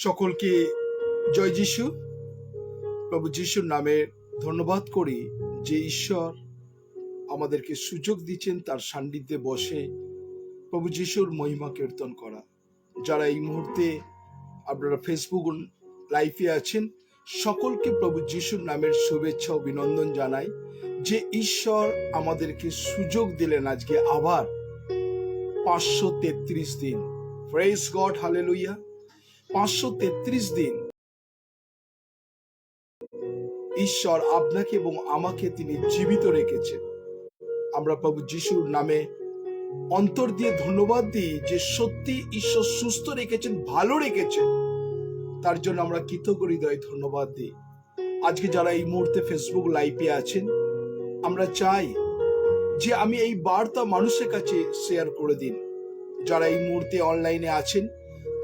সকলকে জয় যিশু। প্রভু যিশুর নামে ধন্যবাদ করি যে ঈশ্বর আমাদেরকে সুযোগ দিচ্ছেন তার সান্নিধ্যে বসে প্রভু যিশুর মহিমা কীর্তন করা। যারা এই মুহূর্তে আপনারা ফেসবুক লাইভে আছেন, সকলকে প্রভু যিশুর নামের শুভেচ্ছা ও অভিনন্দন জানাই যে ঈশ্বর আমাদেরকে সুযোগ দিলেন আজকে আবার 533 দিন। Praise God, hallelujah. 533 দিন ঈশ্বর আপনাকে এবং আমাকে তিনি জীবিত রেখেছেন। আমরা প্রভু যিশুর নামে অন্তর দিয়ে ধন্যবাদ দিই যে সত্যি ঈশ্বর সুস্থ রেখেছেন, ভালো রেখেছেন, তার জন্য আমরা কৃতজ্ঞ হৃদয়ে ধন্যবাদ দিই। আজকে যারা এই মুহূর্তে ফেসবুক লাইভে আছেন, আমরা চাই যে আমি এই বার্তা মানুষের কাছে শেয়ার করে দিন। যারা এই মুহূর্তে অনলাইনে আছেন,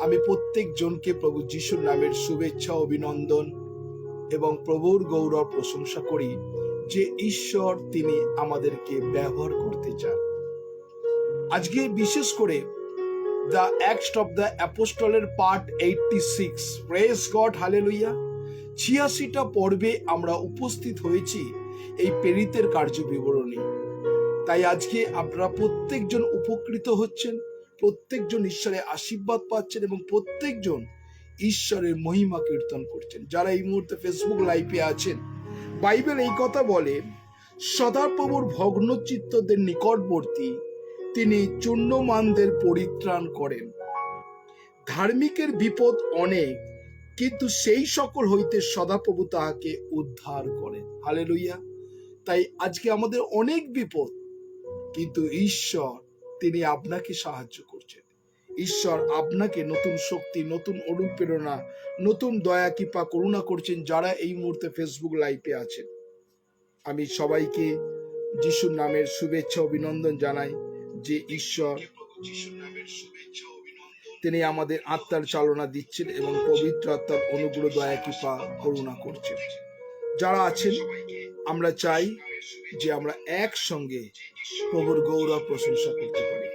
আমি প্রত্যেক জনকে প্রভু যিশুর নামের শুভেচ্ছা অভিনন্দন এবং প্রভুর গৌরব প্রশংসা করি যে ঈশ্বর তিনি আমাদেরকে ব্যবহার করতে চান। আজকে বিশেষ করে দ্য অ্যাক্টস অফ দ্য অ্যাপোস্টলের পার্ট 86। Praise God, hallelujah. 86টা পর্বে আমরা উপস্থিত হয়েছি এই প্রেরিতের কার্য বিবরণী। তাই আজকে আপনারা প্রত্যেকজন উপকৃত হচ্ছেন, প্রত্যেকজন ঈশ্বরের আশীর্বাদ পাচ্ছেন এবং প্রত্যেকজন ঈশ্বরের মহিমা কীর্তন করছেন। যারা এই মুহূর্তে ফেসবুক লাইভে আছেন, বাইবেল এই কথা বলে, সদাপ্রভুর ভগ্নচিত্তদের নিকটবর্তী তিনি চূর্ণমানদের পরিত্রাণ করেন। ধার্মিকের বিপদ অনেক, কিন্তু সেই সকল হইতে সদাপ্রভু তাহাকে উদ্ধার করেন। হালেলুয়া। তাই আজকে আমাদের অনেক বিপদ, কিন্তু ঈশ্বর তিনি আপনাকে সাহায্য করছেন। ঈশ্বর আপনাকে নতুন শক্তি, নতুন অনুপ্রেরণা, নতুন দয়া, কৃপা, করুণা করছেন। যারা এই মুহূর্তে ফেসবুক লাইভে আছেন, আমি সবাইকে যিশুর নামের শুভেচ্ছা অভিনন্দন জানাই যে ঈশ্বর তিনি আমাদের আত্মার চালনা দিচ্ছেন এবং পবিত্র আত্মার অনুগ্রহ, দয়া, কৃপা, করুণা করছেন। যারা আছেন, আমরা চাই যে আমরা একসঙ্গে প্রভুর গৌরব প্রশংসা করতে পারি।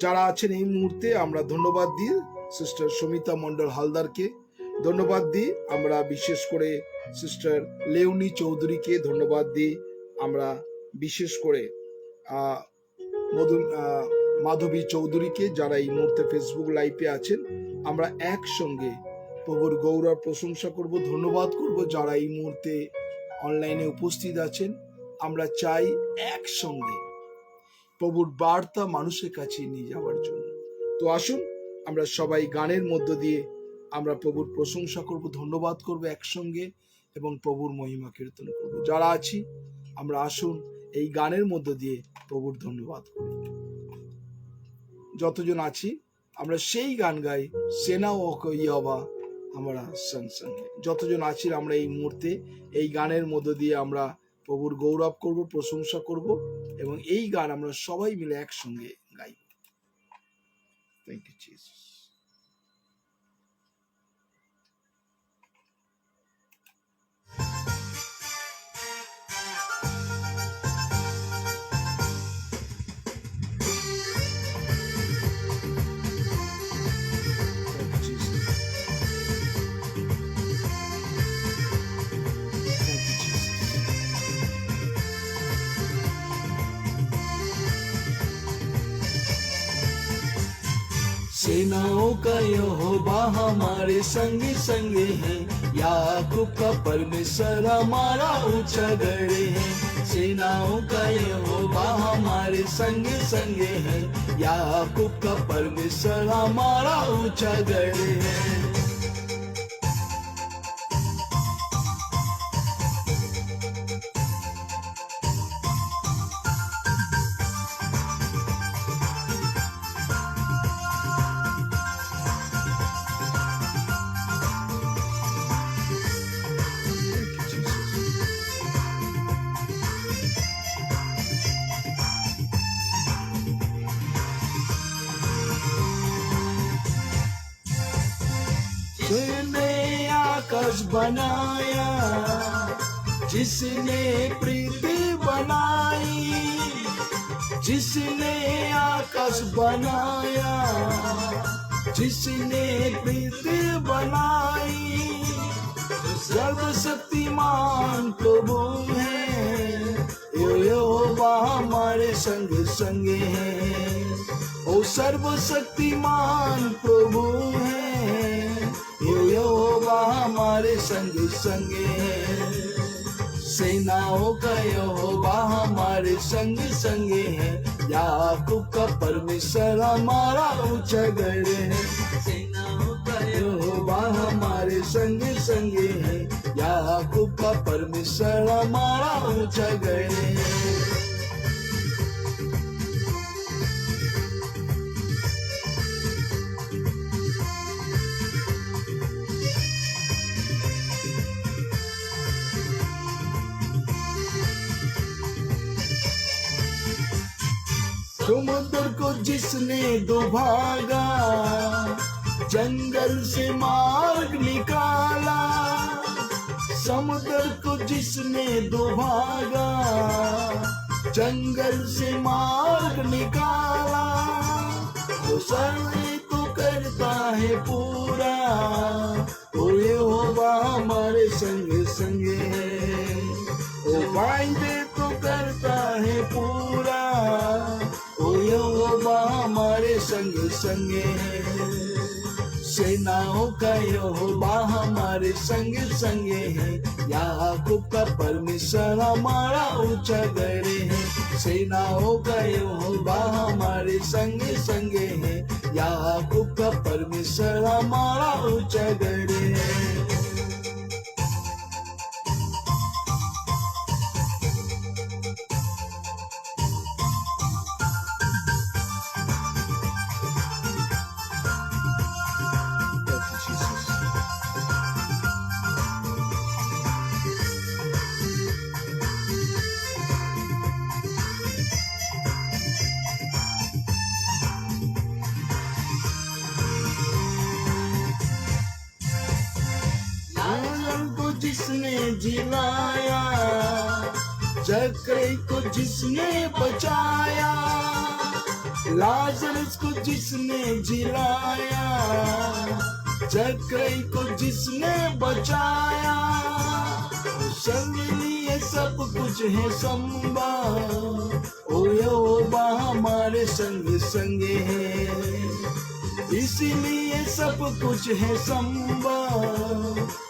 যারা আছেন এই মুহূর্তে আমরা ধন্যবাদ দিই সিস্টার সমিতা মন্ডল হালদারকে, ধন্যবাদ দিই আমরা বিশেষ করে সিস্টার লেউনি চৌধুরীকে ধন্যবাদ দিই আমরা বিশেষ করে মাধবী চৌধুরীকে। যারা এই মুহূর্তে ফেসবুক লাইভে আছেন, আমরা একসঙ্গে প্রভুর গৌরব প্রশংসা করব, ধন্যবাদ করব। যারা এই মুহূর্তে অনলাইনে উপস্থিত আছেন, আমরা চাই একসঙ্গে প্রভুর বার্তা মানুষের কাছে নিয়ে যাওয়ার জন্য। তো আসুন আমরা সবাই গানের মধ্য দিয়ে আমরা প্রভুর প্রশংসা করব, ধন্যবাদ করব একসঙ্গে এবং প্রভুর মহিমা কীর্তন করব। যারা আছি আমরা আসুন এই গানের মধ্য দিয়ে প্রভুর ধন্যবাদ করি। যতজন আছি আমরা সেই গান গাই, সেনা ও ইয়বা আমরা সঙ্গে। যতজন আছি আমরা এই মুহূর্তে এই গানের মধ্য দিয়ে আমরা প্রভুর গৌরব করব, প্রশংসা করব এবং এই গান আমরা সবাই মিলে একসঙ্গে গাই। Thank you Jesus. सेनाओं का यहोवा हमारे संग संग है, याकूब का परमेश्वर हमारा ऊंचा गढ़ है। सेनाओं का यहोवा हमारे संग संग है, याकूब का परमेश्वर हमारा ऊंचा गढ़ है। जिसने आकाश बनाया, जिसने पृथ्वी बनाई, जिसने आकाश बनाया, जिसने पृथ्वी बनाई, सर्वशक्तिमान प्रभु है, यहोवा हमारे संग संगे है। ओ सर्वशक्तिमान प्रभु है, यहोवा हमारे संग संगे है। सेनाओं का यहोवा हमारे संग संगे है, याकूब का परमेश्वर हमारा ऊंचा गढ़ है। सेनाओं का यहोवा हमारे संग संगे है, याकूब का परमेश्वर हमारा ऊंचा गढ़ है। समुद्र को जिसने दुभागा, जंगल से मार्ग निकाला। समुद्र को जिसने दुभागा, जंगल से मार्ग निकाला। वो सर्वे तो करता है पूरा, ओ यहोवा हमारे संग संगे है। ओ वायदे तो करता है पूरा, ओ यहोवा हमारे संग संगे है। सेनाओं का यहोवा हमारे संग संगे है, याकूब का परमेश्वर हमारा ऊंचा गढ़ है। सेनाओं का यहोवा हमारे संग संगे है, याकूब का परमेश्वर हमारा ऊंचा गढ़ है। जिसने जिलाया, जकरे को जिसने बचाया। लाजरस को जिसने जिलाया, जकरे को जिसने बचाया। उसके लिए सब कुछ है संभव, ओ यहोवा हमारे संग संगे है। इसीलिए सब कुछ है संभव,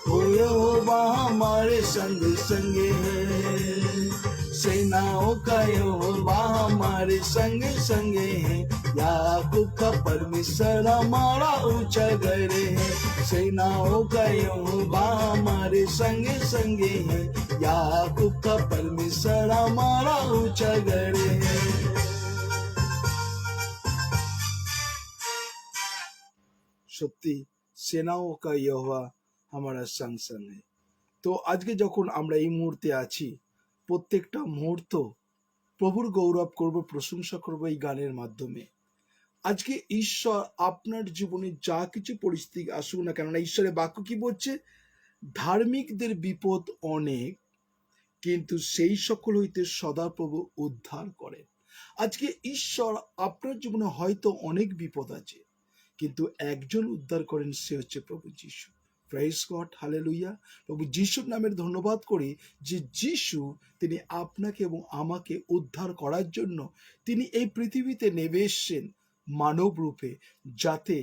ओ यहोवा हमारे संग संगे है। सेनाओं का यहोवा हमारे संग संगे है, याकूब का परमेश्वर हमारा ऊंचा गढ़ है। सेनाओं का यहोवा हमारे संग संगे है, याकूब का परमेश्वर हमारा ऊंचा गढ़ है। সত্যি সেনাও কা ইয়োহা আমারা সংসং है। তো আজকে যখন আমরা এই মুহূর্তে আছি, প্রত্যেকটা মুহূর্ত প্রভুর গৌরব করব, প্রশংসা করব এই গানের মাধ্যমে। আজকে ঈশ্বর আপনার জীবনে যা কিছু পরিস্থিতি আসুক না কেননা, ঈশ্বরের বাক্য কি বলছে? ধার্মিকদের বিপদ অনেক, কিন্তু সেই সকল হইতে সদাপ্রভু উদ্ধার করেন। আজকে ঈশ্বর আপনার জীবনে হয়তো অনেক বিপদ আছে, কিন্তু একজন উদ্ধার করেন, সে হচ্ছে প্রভু যিশু। Praise God, hallelujah. প্রভু যিশুর নামের ধন্যবাদ করি যে যিশু তিনি আপনাকে এবং আমাকে উদ্ধার করার জন্য তিনি এই পৃথিবীতে নেমে এসেছেন মানব রূপে, যাতে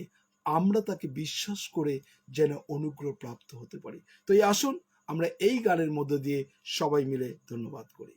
আমরা তাকে বিশ্বাস করে যেন অনুগ্রহ প্রাপ্ত হতে পারি। তো এই আসুন আমরা এই গানের মধ্য দিয়ে সবাই মিলে ধন্যবাদ করি।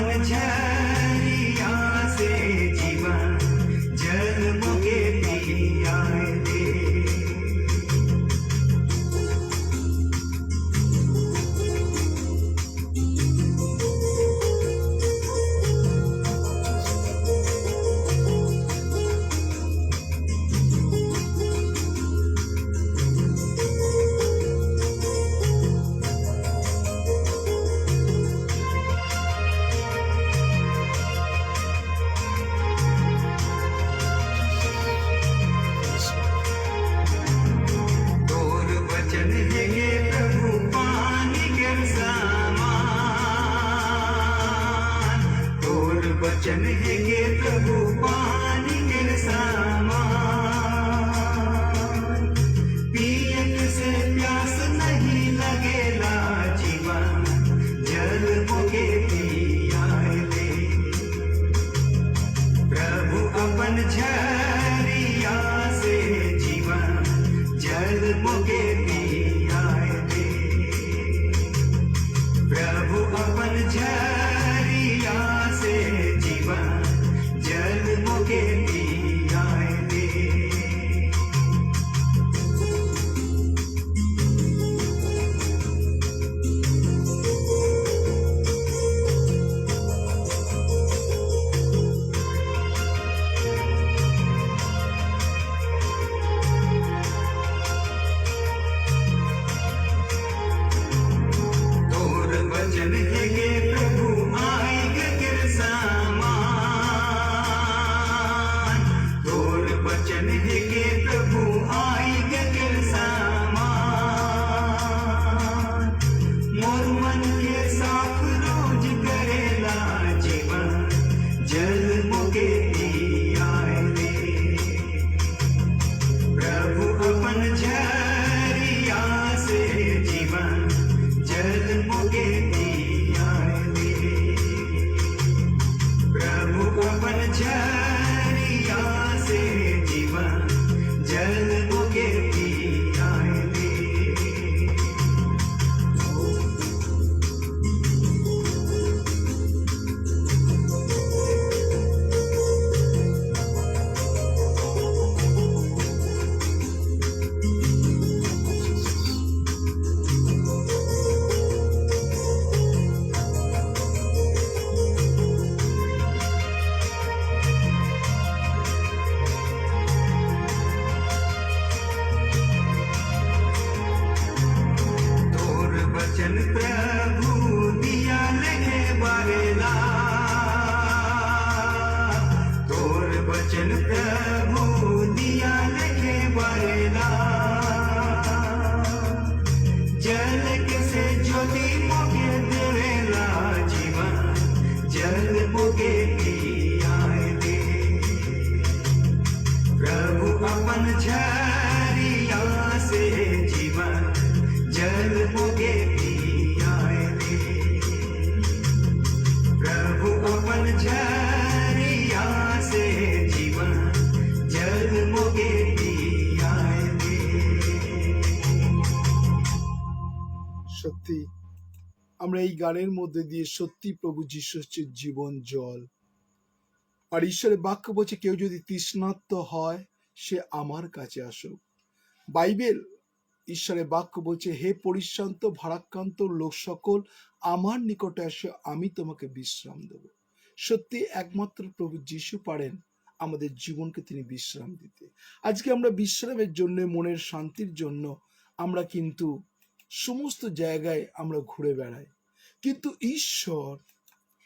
अपन झरिया से जीवन जल मुके पियाए दे। तोर वचन है ये प्रभु पानी के समान, तोर वचन है ये प्रभु पानी के समान। पियत से प्यास नहीं लगेला जीवन जल मुके पियाए दे। प्रभु अपन झरिया से जीवन जल मुके पियाए दे। प्रभु अपन झरिया से जीवन जल मुके पियाए दे। तोर वचन है ये प्रभु आएगा के समान, तोर वचन है ये प्रभु आएगा के समान। मोर मन के साफ रोज करेला जीवन जल मुके पियाए दे। प्रभु अपन झरिया से जीवन जल मुके पियाए दे। प्रभु अपन झरिया से जीवन जल मुके पियाए दे। तोर वचन प्रभु दिया लगे बारेला, तोर वचन प्रभु दिया लगे बारेला। जल के से ज्योति मुके देवेला जीवन जल मुके पियाए दे। प्रभु अपन झरिया से जीवन जल मुके पियाए दे। प्रभु अपन झरिया से जीवन जल मुके पियाए दे। সত্যি আমরা এই গানের মধ্যে দিয়ে সত্যি প্রভু যীশু হচ্ছে জীবন জল। আর ঈশ্বরের বাক্য বলছে কেউ যদি তৃষ্ণার্ত হয় সে আমার কাছে আসুক। বাইবেল ঈশ্বরের বাক্য বলছে হে পরিশ্রান্ত ভারাক্রান্ত লোক সকল আমার নিকটে আসো, আমি তোমাকে বিশ্রাম দেব। সত্যি একমাত্র প্রভু যীশু পারেন আমাদের জীবনকে তিনি বিশ্রাম দিতে। আজকে আমরা বিশ্রামের জন্য, মনের শান্তির জন্য আমরা কিন্তু সমস্ত জায়গায় আমরা ঘুরে বেড়াই, কিন্তু ঈশ্বর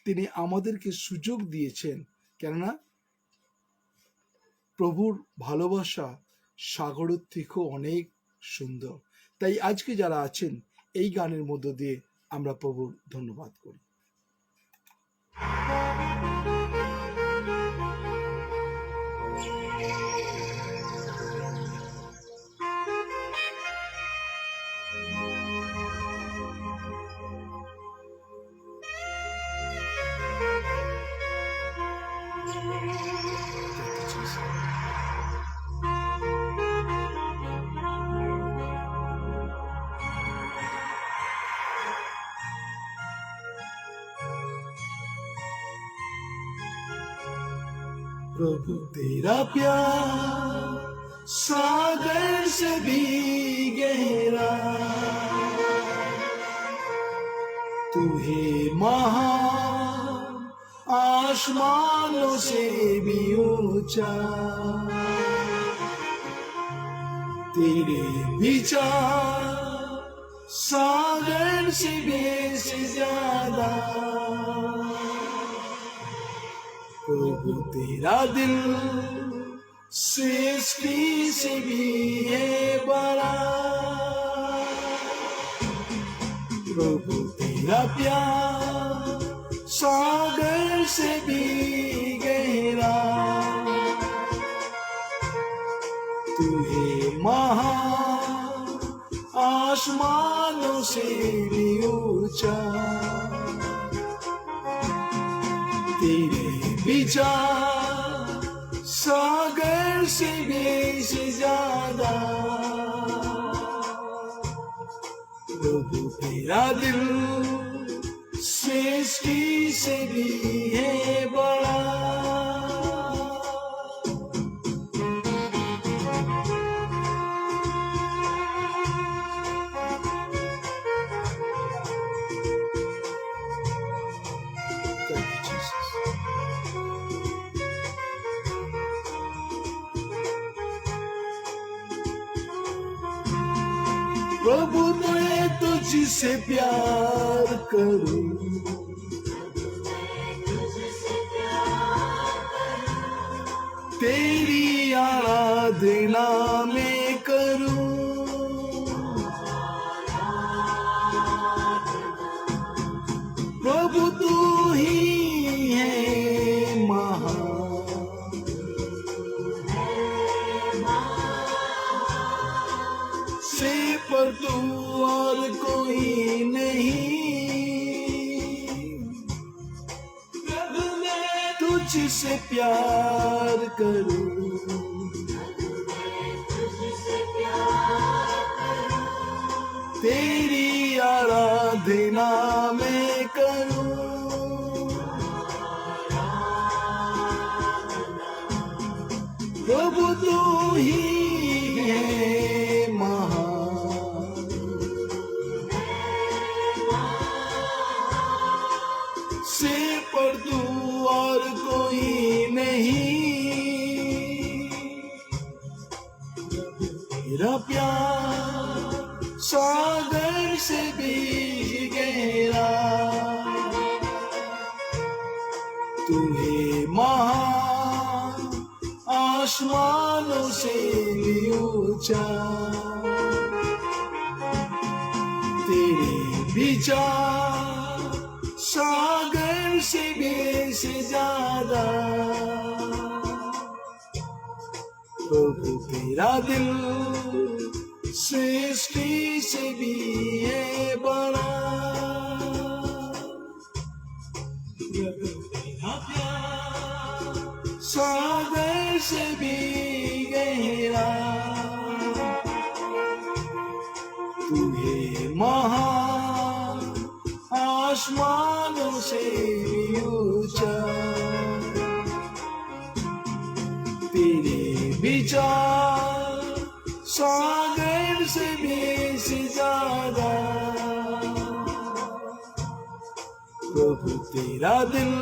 তিনি আমাদেরকে সুযোগ দিয়েছেন, কেননা প্রভুর ভালোবাসা সাগরের থেকেও অনেক সুন্দর। তাই আজকে যারা আছেন এই গানের মধ্য দিয়ে আমরা প্রভুর ধন্যবাদ করি। प्रभु तेरा प्यार सागर से भी गहरा, तू है महान आसमानों से भी ऊंचा, तेरे विचार सागर से भी ज्यादा, प्रभु तेरा दिल सृष्टि से भी है बड़ा, प्रभु तेरा प्यार सागर से भी गहरा, तू है महान आसमानों से भी ऊंचा, तेरे विचार सागर से भी ज्यादा, प्रभु तेरा दिल सृष्टि से भी है बड़ा। प्रभु मैं तुझसे प्यार करूं, तेरी आराधना मैं करूं, प्रभु तू ही है महान, से पर तू और कोई नहीं, प्रभु मैं तुझसे प्यार करूं, तेरी आराधना मैं करूं, प्रभु तू ही है महान, से पर तू और कोई नहीं, तेरा प्यार सागर से भी गहरा, तू है महान आसमानों से भी ऊंचा, तेरे विचार सागर से भी ज्यादा, प्रभु तेरा दिल सृष्टि से भी है बड़ा, तेरा प्यार सागर से भी गहरा, तू है महान आसमानों से भी ऊंचा, तेरे विचार सागर से भी ज्यादा, प्रभु तेरा दिल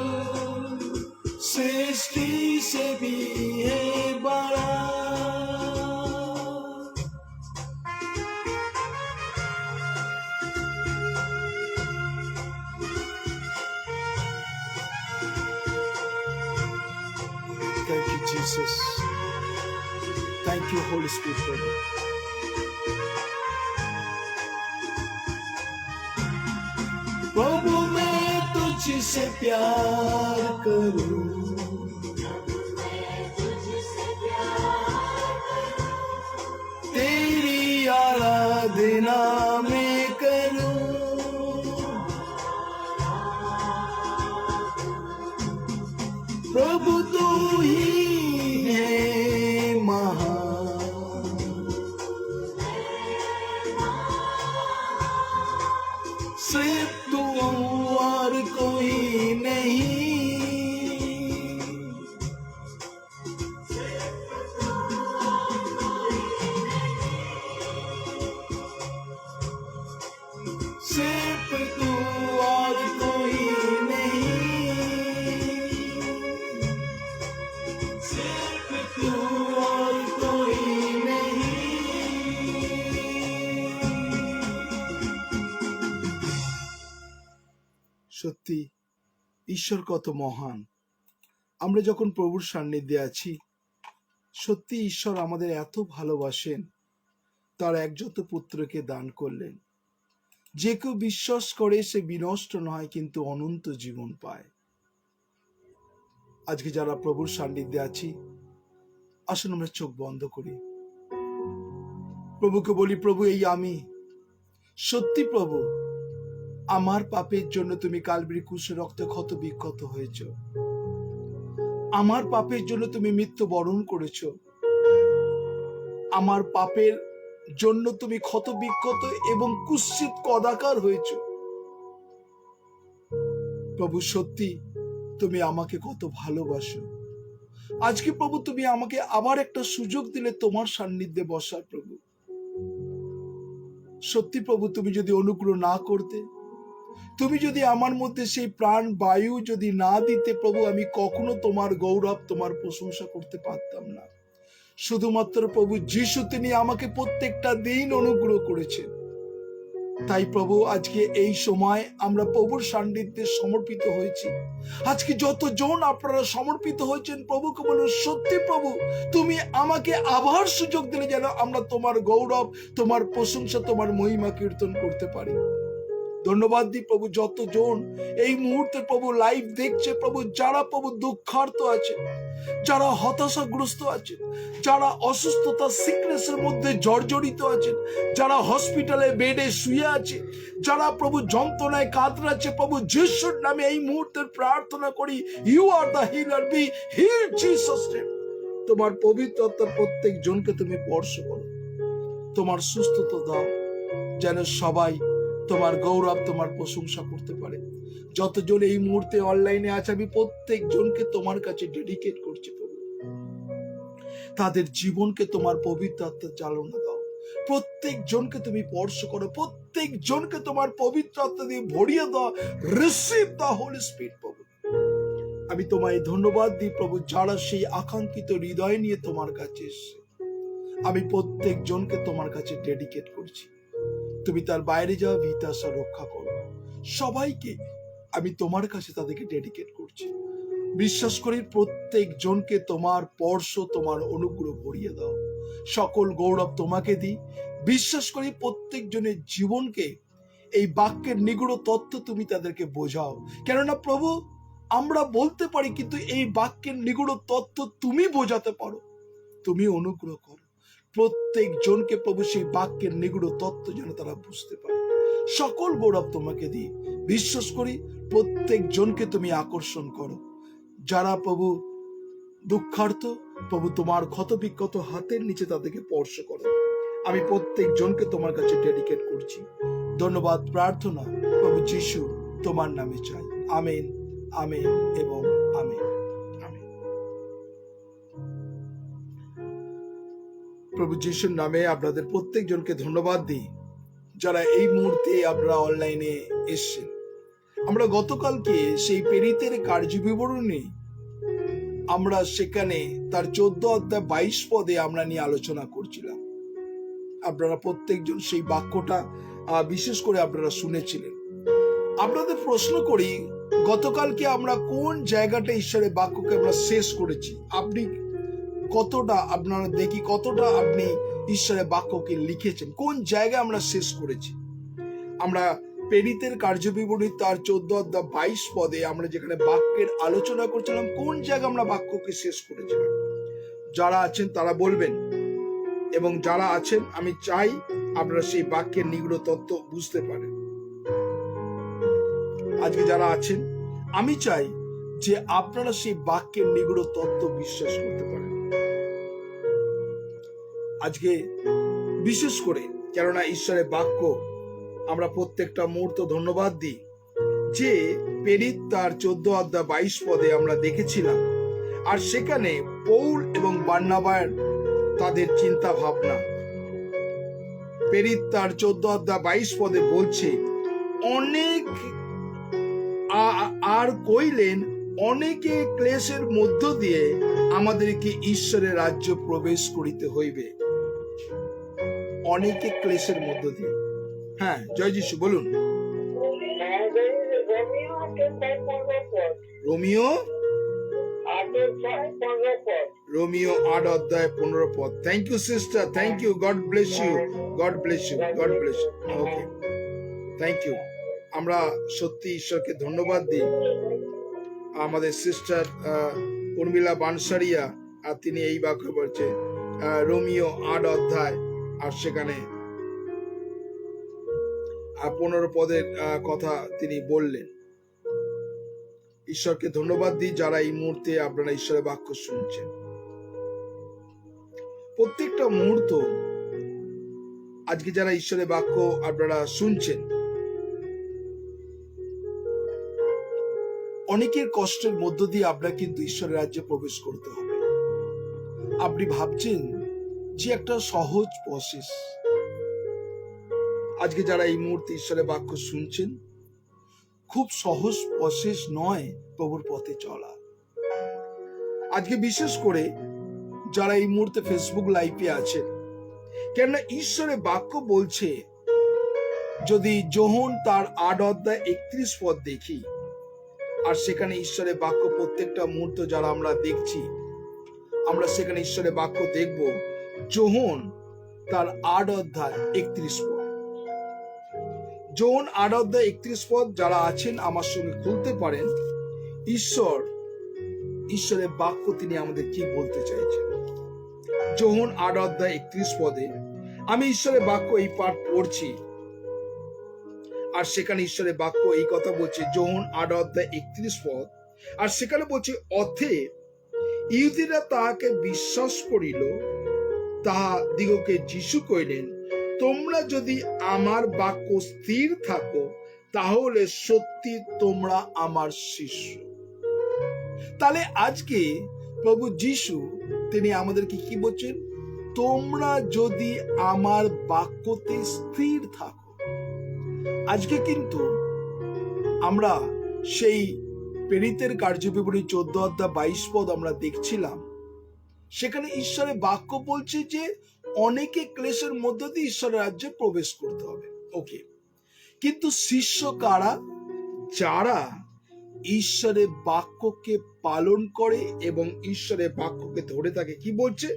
सृष्टि से भी है बड़ा। Thank you, Jesus. Thank you, Holy Spirit. प्रभु मैं तुझसे प्यार करूं, तेरी आराधना मैं करूं, प्रभु तू ही है महान, सिर्फ तू और कोई नहीं, সত্যি ঈশ্বর কত মহান। আমরা যখন প্রভুর সান্নিধ্যে আছি, সত্যি ঈশ্বর আমাদের এত ভালোবাসেন, তার একজত পুত্রকে দান করলেন। যে কেউ বিশ্বাস করে সে বিনষ্ট নয়, কিন্তু অনন্ত জীবন পায়। আজকে যারা প্রভুর সান্নিধ্যে আছি, আসুন আমরা চোখ বন্ধ করি, প্রভুকে বলি, প্রভু এই আমি। সত্যি প্রভু, আমার পাপের জন্য তুমি কালভারি ক্রুশে রক্তে ক্ষত বিক্ষত হয়েছ। আমার পাপের জন্য তুমি মৃত্যুবরণ করেছ। আমার পাপের জন্য তুমি ক্ষত বিক্ষত এবং কুৎসিত কদাকার হয়েছ। প্রভু সত্যি তুমি আমাকে কত ভালোবাসো। আজকে প্রভু তুমি আমাকে আবার একটা সুযোগ দিলে তোমার সান্নিধ্যে বসার। প্রভু সত্যি প্রভু, তুমি যদি অনুগ্রহ না করতে, তুমি যদি আমার মধ্যে সেই প্রাণ বায়ু যদি না দিতে, প্রভু আমি কখনো তোমার গৌরব, তোমার প্রশংসা করতে পারতাম না। শুধুমাত্র প্রভু যিশু তিনি আমাকে প্রত্যেকটা দিন অনুগ্রহ করেছেন। তাই প্রভু আজকে এই সময় আমরা প্রভুর সান্নিধ্যে সমর্পিত হয়েছি। আজকে যতজন আপনারা সমর্পিত হয়েছেন, প্রভুকে বলুন, সত্যি প্রভু তুমি আমাকে আবার সুযোগ দিলে যেন আমরা তোমার গৌরব, তোমার প্রশংসা, তোমার মহিমা কীর্তন করতে পারি। ধন্যবাদ দিই প্রভু, যতজন এই মুহূর্তে প্রভু লাইভ দেখছে, প্রভু যারা প্রভু দুঃখার্ত আছে, যারা হতাশাগ্রস্ত আছেন, যারা অসুস্থতা সিকনেসের মধ্যে জর্জরিত আছেন, যারা হসপিটালে বেডে শুয়ে আছে, যারা প্রভু যন্ত্রণায় কাতরাচ্ছে, প্রভু যিশুর নামে এই মুহূর্তে প্রার্থনা করি, you are the healer, be heal Jesus name. তোমার পবিত্র আত্মা প্রত্যেক জনকে তুমি স্পর্শ করো, তোমার সুস্থতা দাও, যেন সবাই তোমার গৌরব, তোমার প্রশংসা করতে পারে। যতজন এই মুহূর্তে অনলাইনে আছে, আমি প্রত্যেক জনকে তোমার কাছে ডেডিকেট করছি প্রভু। তাদের জীবনকে তোমার পবিত্র আত্মার চালনা দাও। প্রত্যেক জনকে তুমি স্পর্শ করো, প্রত্যেক জনকে তোমার পবিত্র আত্মা দিয়ে ভরিয়ে দাও। রিসিভ দ্য হোলি স্পিরিট প্রভু। আমি তোমায় ধন্যবাদ দিই প্রভু, যারা সেই আকাঙ্ক্ষিত হৃদয় নিয়ে তোমার কাছে এসেছে, আমি প্রত্যেক জনকে তোমার কাছে ডেডিকেট করছি। তুমি তার বাইরে যাওয়া ভিতাসা রক্ষা করো। সবাইকে আমি তোমার কাছে তাদেরকে ডেডিকেট করছি। বিশ্বাস করি প্রত্যেক জনকে তোমার স্পর্শ, তোমার অনুগ্রহ ভরিয়ে দাও। সকল গৌরব তোমাকে দিই। বিশ্বাস করি প্রত্যেক জনের জীবনকে এই বাক্যের নিগুড় তত্ত্ব তুমি তাদেরকে বোঝাও। কেননা প্রভু আমরা বলতে পারি, কিন্তু এই বাক্যের নিগুড় তত্ত্ব তুমি বোঝাতে পারো। তুমি অনুগ্রহ করো প্রত্যেক জনকে প্রভু সেই বাক্যের নিগুড় তত্ত্ব যেন তারা বুঝতে পারে। সকল গৌরব তোমাকে দিই। বিশ্বাস করি প্রত্যেক জনকে তুমি আকর্ষণ করো। যারা প্রভু দুঃখার্ত, প্রভু তোমার ক্ষত বিক্ষত হাতের নিচে তাদেরকে স্পর্শ করো। আমি প্রত্যেক জনকে তোমার কাছে ডেডিকেট করছি। ধন্যবাদ প্রার্থনা প্রভু যিশু তোমার নামে চাই। আমেন, আমেন এবং আমেন। প্রভু যিশুর নামে আপনাদের প্রত্যেক জনকে ধন্যবাদ দিই, যারা এই মুহূর্তে আপনারা অনলাইনে এসেছেন। আমরা গতকালকে সেই প্রেরিতের কার্য বিবরণী আমরা সেখানে তার 14 অধ্যায় 22 পদে আমরা নিয়ে আলোচনা করছিলাম। আপনারা প্রত্যেকজন সেই বাক্যটা বিশেষ করে আপনারা শুনেছিলেন। আপনাদের প্রশ্ন করি, গতকালকে আমরা কোন জায়গাটা ঈশ্বরের বাক্যকে আমরা শেষ করেছি? আপনি কতটা, আপনারা দেখি কতটা আপনি ঈশ্বরের বাক্যকে লিখেছেন, কোন জায়গায় আমরা শেষ করেছি? আমরা প্রেরিতের কার্যবিবরণী তার 14 অধ্যায় 22 পদে আমরা যেখানে বাক্যের আলোচনা করছিলাম, কোন জায়গায় আমরা বাক্যকে শেষ করেছিলাম? যারা আছেন তারা বলবেন, এবং যারা আছেন আমি চাই আপনারা সেই বাক্যের নিগুড় তত্ত্ব বুঝতে পারেন। আজকে যারা আছেন আমি চাই যে আপনারা সেই বাক্যের নিগুড় তত্ত্ব বিশ্বাস করতে পারেন। আজকে বিশেষ করে কেননা ঈশ্বরের বাক্য আমরা প্রত্যেকটা মুহূর্ত ধন্যবাদ দিই, যে প্রেরিত তার 14 অধ্যায় 22 পদে আমরা দেখেছিলাম, আর সেখানে পৌল এবং বার্নাবার তাদের চিন্তা ভাবনা। প্রেরিত তার 14 অধ্যায় 22 পদে বলছে, অনেক আর কইলেন, অনেকে ক্লেশের মধ্য দিয়ে আমাদেরকে ঈশ্বরের রাজ্য প্রবেশ করিতে হইবে। অনেকে ক্লেশের মধ্য দিয়ে। হ্যাঁ, জয় যিশু বলুন। Romeo 8:15 Romeo 8:15 thank you sister, thank you, God bless you, God bless you, God bless you. Okay, thank you. আমরা সত্যি ঈশ্বরকে ধন্যবাদ দিই। আমাদের সিস্টার উর্মিলা বানসারিয়া, আর তিনি এই বাক্য বলছে রোমিও 8 আর সেখানে 15 পদের কথা তিনি বললেন। ঈশ্বরকে ধন্যবাদ দিই যারা এই মুহূর্তে আপনারা ঈশ্বরের বাক্য শুনছেন। প্রত্যেকটা মুহূর্ত আজকে যারা ঈশ্বরের বাক্য আপনারা শুনছেন, অনেকের কষ্টের মধ্য দিয়ে আপনার কিন্তু ঈশ্বরের রাজ্যে প্রবেশ করতে হবে। আপনি ভাবছেন যে একটা সহজ প্রসেস। আজকে যারা এই মুহূর্তে ঈশ্বরের বাক্য শুনছেন, খুব সহজ প্রসেস নয় প্রভুর পথে চলা। আজকে বিশেষ করে যারা এই মুহূর্তে ফেসবুক লাইভে আছেন, কেননা ঈশ্বরের বাক্য বলছে, যদি যোহন তার 8:31 দেখি, আর সেখানে ঈশ্বরের বাক্য প্রত্যেকটা মুহূর্ত যারা আমরা দেখছি, আমরা সেখানে ঈশ্বরের বাক্য দেখব। যোহন তার 8:31। যোহন 8:31 যারা আছেন আমার সঙ্গে খুলতে পারেন। ঈশ্বরের বাক্য তিনি আমাদের কি বলতে চাইছেন। যোহন 8:31 আমি ঈশ্বরের বাক্য এই পাঠ পড়ছি, আর সেখানে ঈশ্বরের বাক্য এই কথা বলছে। যোহন 8:31 আর সেখানে বলছে, অতএব ইহুদীরা তাহাকে বিশ্বাস করিল, তাহা দিগকে যিশু কইলেন, তোমরা যদি আমার বাক্য স্থির থাকো, তাহলে সত্যি তোমরা আমার শিষ্য। তাহলে আজকে প্রভু যিশু তিনি আমাদেরকে কি বলছেন? তোমরা যদি আমার বাক্যতে স্থির থাকো। আজকে কিন্তু আমরা সেই প্রেরিতের কার্যবিবরণী 14:22 আমরা দেখছিলাম। সেখানে ঈশ্বরের বাক্য বলছে যে অনেকে ক্লেশের মধ্য দিয়ে ঈশ্বরের রাজ্যে প্রবেশ করতে হবে। ওকে, কিন্তু শিষ্য কারা? যারা ঈশ্বরের বাক্যকে পালন করে এবং ঈশ্বরের বাক্যকে ধরে থাকে। কি বলছে?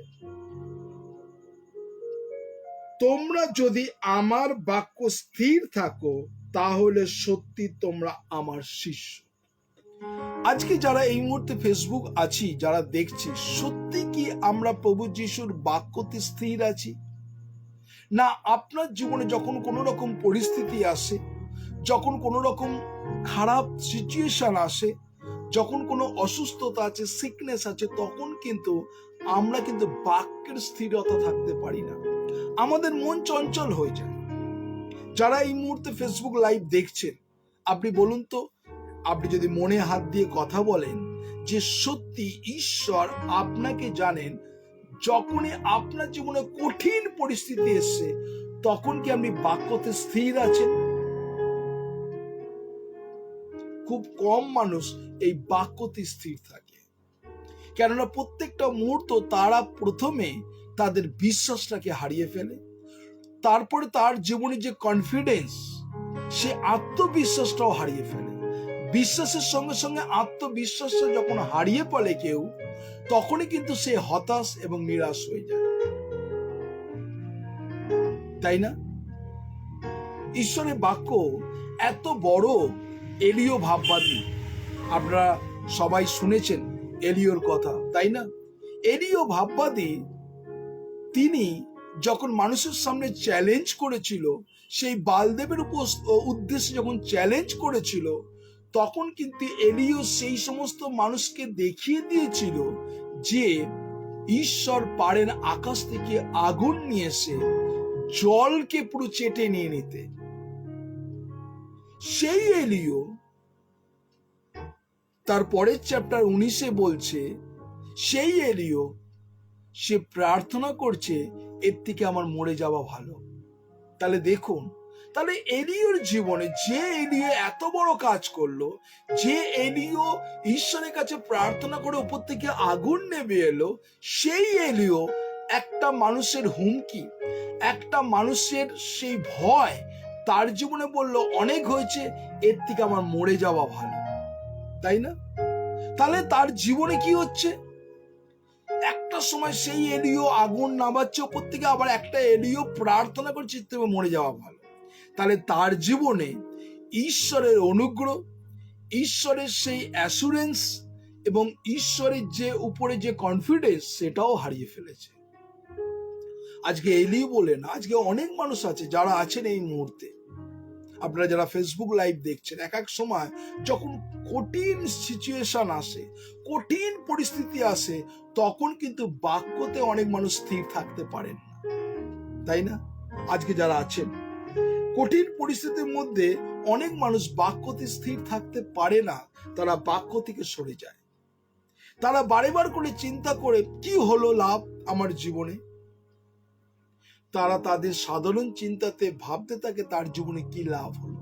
তোমরা যদি আমার বাক্য স্থির থাকো, তাহলে সত্যি তোমরা আমার শিষ্য। আজকে যারা এই মুহূর্তে ফেসবুক আছি, যারা দেখছি, সত্যি কি আমরা প্রভু যিশুর বাক্যতে স্থির আছি? না আপনার জীবনে যখন কোনো রকম পরিস্থিতি আসে, যখন কোনো রকম খারাপ সিচুয়েশন আসে, যখন কোনো অসুস্থতা আছে, সিকনেস আছে, তখন কিন্তু আমরা কিন্তু বাক্যের স্থিরতা থাকতে পারি না। আমাদের মন চঞ্চল হয়ে যায়। যারা এই মুহূর্তে ফেসবুক লাইভ দেখছেন, আপনি বলুন তো, আপনি যদি মনে হাত দিয়ে কথা বলেন যে সত্যি ঈশ্বর আপনাকে জানেন, যখনই আপনার জীবনে কঠিন পরিস্থিতি এসছে, তখন কি আপনি বাক্যতে স্থির আছেন? খুব কম মানুষ এই বাক্যতে স্থির থাকে, কেননা প্রত্যেকটা মুহূর্ত তারা প্রথমে তাদের বিশ্বাসটাকে হারিয়ে ফেলে, তারপরে তার জীবনে যে কনফিডেন্স, সে আত্মবিশ্বাসটাও হারিয়ে ফেলে। বিশ্বাসের সঙ্গে সঙ্গে আত্মবিশ্বাসটা যখন হারিয়ে ফেলে কেউ, তখনই কিন্তু সে হতাশ এবং নিরাশ হয়ে যায়, তাই না? ঈশ্বরের বাক্য এত বড়। এলিও ভাববাদী, আপনারা সবাই শুনেছেন এলিওর কথা, তাই না? এলিও ভাববাদী, তিনি যখন মানুষের সামনে চ্যালেঞ্জ করেছিল, সেই বালদেবের উদ্দেশ্যে যখন চ্যালেঞ্জ করেছিল, তখন কিন্তু এলিও সেই সমস্ত মানুষকে দেখিয়ে দিয়েছিল যে ঈশ্বর পারেন আকাশ থেকে আগুন নিয়ে এসে জলকে পুরো চেটে নিয়ে নিতে। সেই এলিও তার পরের চ্যাপ্টার 19 বলছে, সেই এলিও সে প্রার্থনা করছে, এর থেকে আমার মরে যাওয়া ভালো। তাহলে দেখুন, তাহলে এলিওর জীবনে যে এলিও এত বড় কাজ করলো, যে এলিও ঈশ্বরের কাছে প্রার্থনা করে উপর থেকে আগুন নেমে এলো, সেই এলিও একটা মানুষের হুমকি, একটা মানুষের সেই ভয় তার জীবনে বলল, অনেক হয়েছে, এর থেকে আমার মরে যাওয়া ভালো, তাই না? তাহলে তার জীবনে কি হচ্ছে? একটা সময় সেই এলিও আগুন নামাচ্ছে ওপর থেকে, আবার একটা এলিও প্রার্থনা করছে তুমি মরে যাওয়া ভালো। তাহলে তার জীবনে ঈশ্বরের অনুগ্রহ, ঈশ্বরের সেই অ্যাসুরেন্স এবং ঈশ্বরের যে উপরে যে কনফিডেন্স সেটাও হারিয়ে ফেলেছে। আজকে এলিও বলেন, আজকে অনেক মানুষ আছে যারা আছেন এই মুহূর্তে, আপনারা যারা ফেসবুক লাইভ দেখছেন, এক এক সময় যখন কঠিন সিচুয়েশন আসে, কঠিন পরিস্থিতি আসে, তখন কিন্তু বাক্যতে অনেক মানুষ স্থির থাকতে পারেন না, তাই না? আজকে যারা আছেন কঠিন পরিস্থিতির মধ্যে অনেক মানুষ বাক্যতে স্থির থাকতে পারে না, তারা বাক্য থেকে সরে যায়। তারা বারেবার করে চিন্তা করে কি হলো লাভ আমার জীবনে। তারা তাদের সাধারণ চিন্তাতে ভাবতে থাকে তার জীবনে কি লাভ হলো।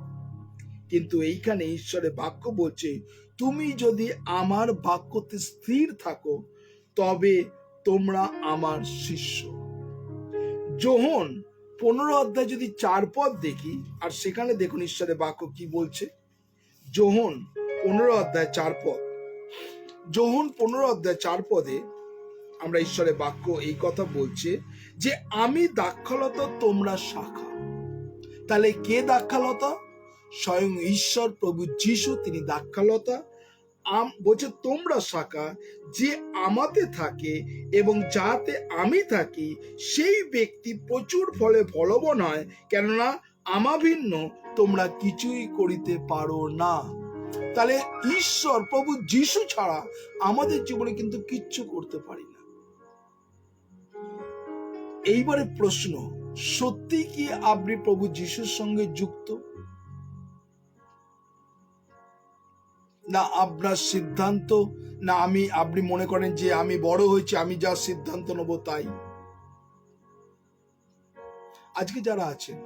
কিন্তু এইখানে ঈশ্বরের বাক্য বলছে, তুমি যদি আমার বাক্যতে স্থির থাকো তবে তোমরা আমার শিষ্য। যোহন 15 অধ্যায় যদি 4 পদ দেখি, আর সেখানে দেখুন ঈশ্বরের বাক্য কি বলছে। যোহন 15 অধ্যায় 4 পদ, যোহন 15 অধ্যায় 4 পদে আমরা ঈশ্বরের বাক্য এই কথা বলছে যে আমি দ্রাক্ষালতা, তোমরা শাখা। তাহলে কে দ্রাক্ষালতা? স্বয়ং ঈশ্বর প্রভু যিশু, তিনি দ্রাক্ষালতা। বলছে তোমরা শাখা, যে আমাতে থাকে এবং যাতে আমি থাকি সেই ব্যক্তি প্রচুর ফলে ফলবান হয়, কেননা আমা ভিন্ন তোমরা কিছুই করিতে পারো না। তাহলে ঈশ্বর প্রভু যিশু ছাড়া আমাদের জীবনে কিন্তু কিচ্ছু করতে পারি না। এইবারে প্রশ্ন, সত্যি কি আপনি প্রভু যিশুর সঙ্গে যুক্ত, না আপনার সিদ্ধান্ত, না আপনি মনে করেন যে আমি বড় হয়েছি, আমি যা সিদ্ধান্ত নেব তাই? আজকে যারা আছেন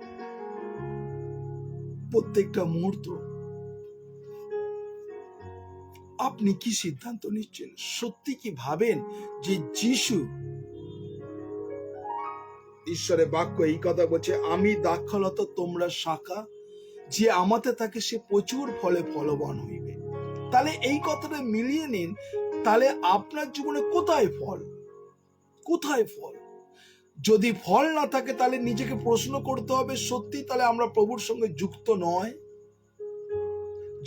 প্রত্যেকটা মুহূর্ত আপনি কি সিদ্ধান্ত নিচ্ছেন? সত্যি কি ভাবেন যে যিশু, ঈশ্বরের বাক্য এই কথা বলছে আমি দ্রাক্ষালতা, তোমরা শাখা, যে আমাতে থাকে সে প্রচুর ফলে ফলবান হইবে। তাহলে এই কথাটা মিলিয়ে নিন, তাহলে আপনার জীবনে কোথায় ফল, কোথায় ফল? যদি ফল না থাকে তাহলে নিজেকে প্রশ্ন করতে হবে, সত্যি তাহলে আমরা প্রভুর সঙ্গে যুক্ত নয়।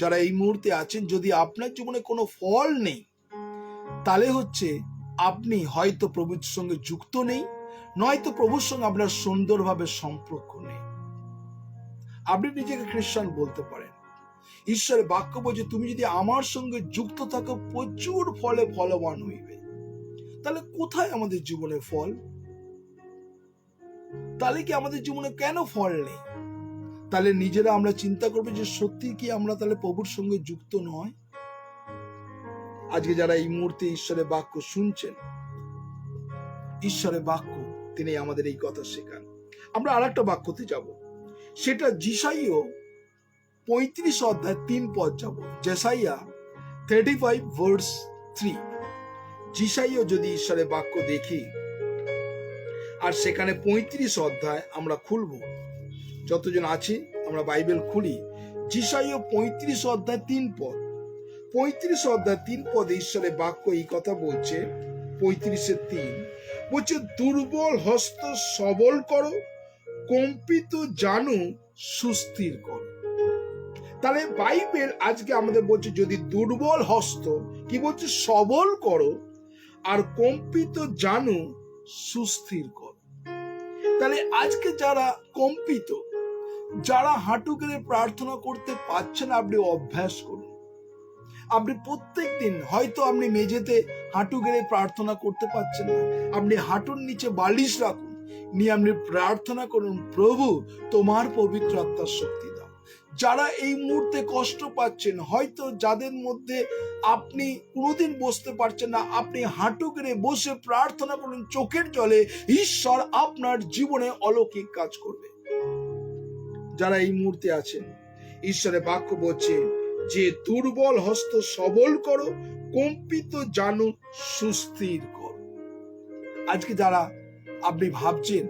যারা এই মুহূর্তে আছেন, যদি আপনার জীবনে কোনো ফল নেই, তাহলে হচ্ছে আপনি হয়তো প্রভুর সঙ্গে যুক্ত নেই, নয়তো প্রভুর সঙ্গে আপনার সুন্দরভাবে সম্পর্ক নেই। আপনি নিজেকে খ্রিস্টান বলতে পারেন। ঈশ্বরের বাক্য বলছে তুমি যদি আমার সঙ্গে যুক্ত থাকো প্রচুর ফলে ফলবান হইবে। তাহলে কোথায় আমাদের জীবনে ফল? তাহলে কি আমাদের জীবনে কেন ফল নেই? তাহলে নিজেরা আমরা চিন্তা করবো যে সত্যি কি আমরা তাহলে প্রভুর সঙ্গে যুক্ত নয়। আজকে যারা এই মুহূর্তে ঈশ্বরের বাক্য শুনছেন, ঈশ্বরের বাক্য তিনি আমাদের এই কথা শেখান। আমরা আরেকটা বাক্যতে যাব, সেটা যেসাইয়া 35 অধ্যায় 3 পদ যাব। যেসাইয়া 35 ভার্স 3। যেসাইয়া যদি ঈশ্বরের বাক্য দেখি, আর সেখানে 35 অধ্যায় আমরা খুলব, যতজন আছি আমরা বাইবেল খুলি। যেসাইয়া 35 অধ্যায় 3 পদ, 35 অধ্যায় 3 পদে ঈশ্বরের বাক্য এই কথা বলছে। 35:3 বলছে দুর্বল হস্ত সবল করো, কম্পিত জানু সুস্থির করো। তাহলে বাইবেল আজকে আমাদের বলছে যদি দুর্বল হস্ত কি বলছে সবল করো, আর কম্পিত জানু সুস্থির করো। তাহলে আজকে যারা কম্পিত, যারা হাঁটু গেড়ে প্রার্থনা করতে পারছেন, আপনি অভ্যাস করুন। আপনি প্রত্যেক দিন হয়তো আপনি মেঝেতে হাঁটু গেড়ে প্রার্থনা করতে পারছেন না, আপনি হাঁটুর নিচে বালিশ রাখুন, নিয়ে আপনি প্রার্থনা করুন, প্রভু তোমার পবিত্র আত্মার শক্তি দাও। যারা এই মুহূর্তে কষ্ট পাচ্ছেন, হয়তো যাদের মধ্যে আপনি কোনোদিন বসতে পারছেন না, আপনি হাঁটু গেড়ে বসে প্রার্থনা করুন চোখের জলে, ঈশ্বর আপনার জীবনে অলৌকিক কাজ করবে। যারা এই মুহূর্তে আছেন, ঈশ্বরের বাক্য বলছে যে দুর্বল হস্ত সবল করো, কম্পিত জানু সুস্থির করো। আজকে যারা আপনি ভাবছেন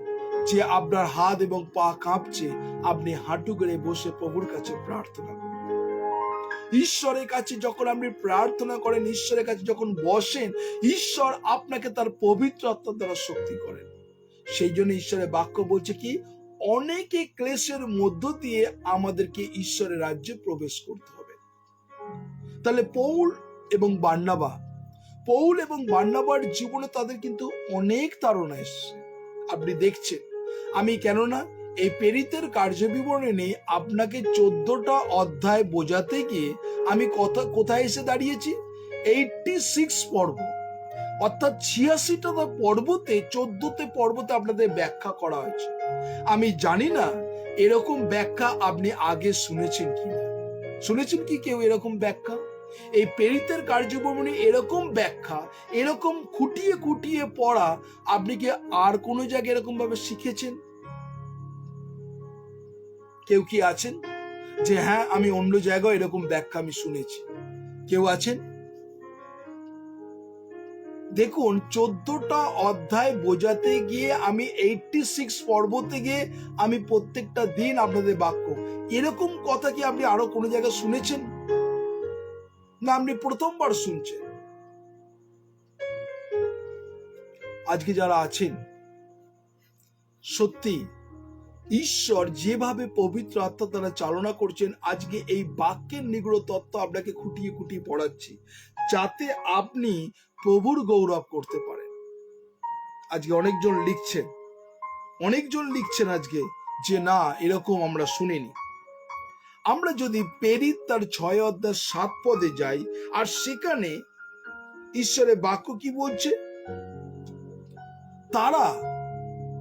যে আপনার হাত এবং পা কাঁপছে, আপনি হাঁটু গেড়ে বসে প্রভুর কাছে প্রার্থনা করুন। ঈশ্বরের কাছে যখন আপনি প্রার্থনা করেন, ঈশ্বরের কাছে যখন বসেন, ঈশ্বর আপনাকে তার পবিত্র আত্মা দ্বারা শক্তি করেন। সেই জন্য ঈশ্বরের বাক্য বলছে কি, অনেকে ক্লেশের মধ্য দিয়ে আমাদেরকে ঈশ্বরের রাজ্যে প্রবেশ করতে হবে। তাহলে পৌল এবং বার্নাবার জীবনে তাদের কিন্তু অনেক তাড়না এসছে। আপনি দেখছেন, আমি কেননা এই প্রেরিতের কার্যবিবরণী আপনাকে 14টা অধ্যায় বোঝাতে গিয়ে আমি কোথায় এসে দাঁড়িয়েছি? 86 পর্ব, অর্থাৎ 86টা পর্বতে 14তে পর্বতে আপনাদের ব্যাখ্যা করা হয়েছে। আমি জানি না এরকম ব্যাখ্যা আপনি আগে শুনেছেন কিনা। শুনেছেন কি কেউ এরকম ব্যাখ্যা? এই প্রেরিতের কার্যবিবরণী এরকম ব্যাখ্যা, এরকম খুঁটিয়ে খুঁটিয়ে পড়া আপনি কি আর কোনো জায়গায় এরকম ভাবে শিখেছেন? কেউ কি আছেন যে হ্যাঁ আমি অন্য জায়গায় এরকম ব্যাখ্যা আমি শুনেছি? কেউ আছেন? দেখুন, 14টা অধ্যায় বোঝাতে গিয়ে আমি 86 পর্বতে গিয়ে আমি প্রত্যেকটা দিন আপনাদের বাক্য, এরকম কথা কি আপনি আরো কোনো জায়গায় শুনেছেন? না আপনি প্রথমবার শুনছেন? আজকে যারা আছেন, সত্যি ঈশ্বর যেভাবে পবিত্র আত্মা দ্বারা চালনা করছেন, আজকে এই বাক্যের নিগূঢ় তত্ত্ব আপনাকে খুঁটিয়ে খুঁটিয়ে পড়াচ্ছি, যাতে আপনি প্রভুর গৌরব করতে পারেন। আজকে অনেকজন লিখছেন আজকে যে না এরকম আমরা শুনিনি। আমরা যদি প্রেরিত তার 6 অধ্যায় 7 পদে যাই, আর সেখানে ঈশ্বরের বাক্য কি বলছে? তারা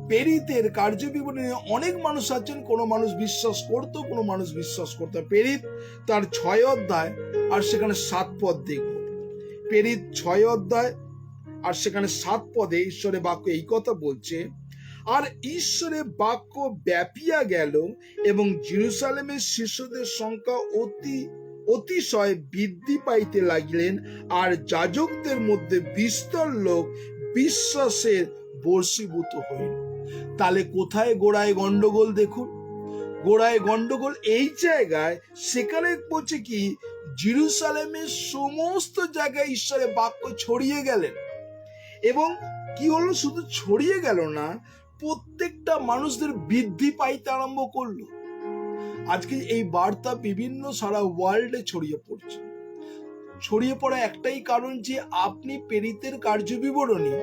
প্রেরিতের কার্যবিবরণী অনেক মানুষ আছেন, কোনো মানুষ বিশ্বাস করতো, কোনো মানুষ বিশ্বাস করতো। প্রেরিত তার 6 অধ্যায় আর সেখানে 7 পদ দেখব। প্রেরিত 6 অধ্যায় আর সেখানে 7 পদে ঈশ্বরের বাক্য এই কথা বলছে, আর ঈশ্বরের বাক্য ব্যাপিয়া গেল এবং জেরুজালেমের শিষ্যদের সংখ্যা অতিশয় বৃদ্ধি পাইতে লাগিলেন, আর যাজকদের মধ্যে বিস্তর লোক বিশ্বাসের বশীভূত হইল। তাহলে কোথায় গোড়ায় গন্ডগোল? দেখুন, গোড়ায় গন্ডগোল এই জায়গায়, সেখানে বলছে কি জেরুজালেমের সমস্ত জায়গায় ঈশ্বরের বাক্য ছড়িয়ে গেলেন। এবং কি হলো, শুধু ছড়িয়ে গেল না, প্রত্যেকটা মানুষদের বৃদ্ধি পাইতে আরম্ভ করলো। আজকে এই বার্তা বিভিন্ন সারা ওয়ার্ল্ডে ছড়িয়ে পড়ছে। ছড়িয়ে পড়া একটাই কারণ, যে আপনি প্রেরিতের কার্যবিবরণী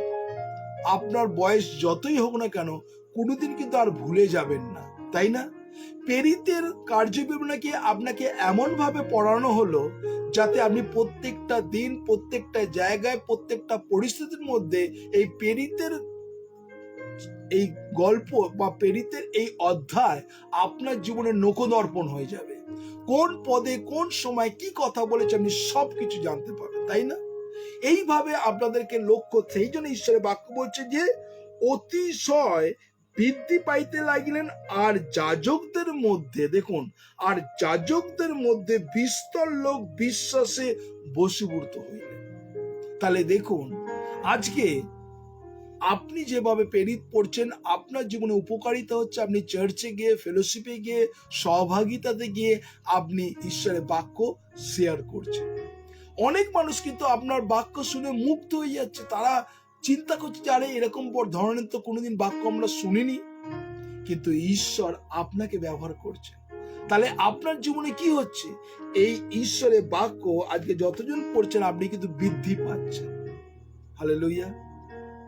আপনার বয়স যতই হোক না কেন কোনোদিন কিন্তু আর ভুলে যাবেন না, তাই না? প্রেরিতের কার্যবিবরণীকে আপনাকে এমন ভাবে পড়ানো হলো যাতে আপনি প্রত্যেকটা দিন, প্রত্যেকটা জায়গায়, প্রত্যেকটা পরিস্থিতির মধ্যে এই প্রেরিতের এই গল্প বা প্রেরিতের এই অধ্যায় আপনার জীবনে নখদর্পণ হয়ে যাবে। কোন পদে কোন সময় কি কথা বলেছে আপনি সবকিছু জানতে পারবেন, তাই না? এইভাবে আপনাদেরকে লক্ষ্য, সেই জন্য ঈশ্বরের বাক্য বলছে যে অতিশয় বৃদ্ধি পাইতে লাগিলেন, আর যাজকদের মধ্যে, দেখুন, আর যাজকদের মধ্যে বিস্তর লোক বিশ্বাসে বশীভূত হইলেন। তাহলে দেখুন, আজকে আপনি যেভাবে প্রেরিত পড়ছেন, আপনার জীবনে উপকারিতা হচ্ছে। আপনি চার্চে গিয়ে, ফেলোশিপে গিয়ে, সহভাগিতাতে গিয়ে আপনি ঈশ্বরের বাক্য শেয়ার করছেন। অনেক মানুষ কিন্তু আপনার বাক্য শুনে মুগ্ধ হয়ে যাচ্ছে। তারা চিন্তা করছে যে আরে এরকম ধরনের তো কোনোদিন বাক্য আমরা শুনিনি। কিন্তু ঈশ্বর আপনাকে ব্যবহার করছে। তাহলে আপনার জীবনে কি হচ্ছে? এই ঈশ্বরের বাক্য আজকে যতজন পড়ছেন, আপনি কিন্তু বৃদ্ধি পাচ্ছেন। Hallelujah,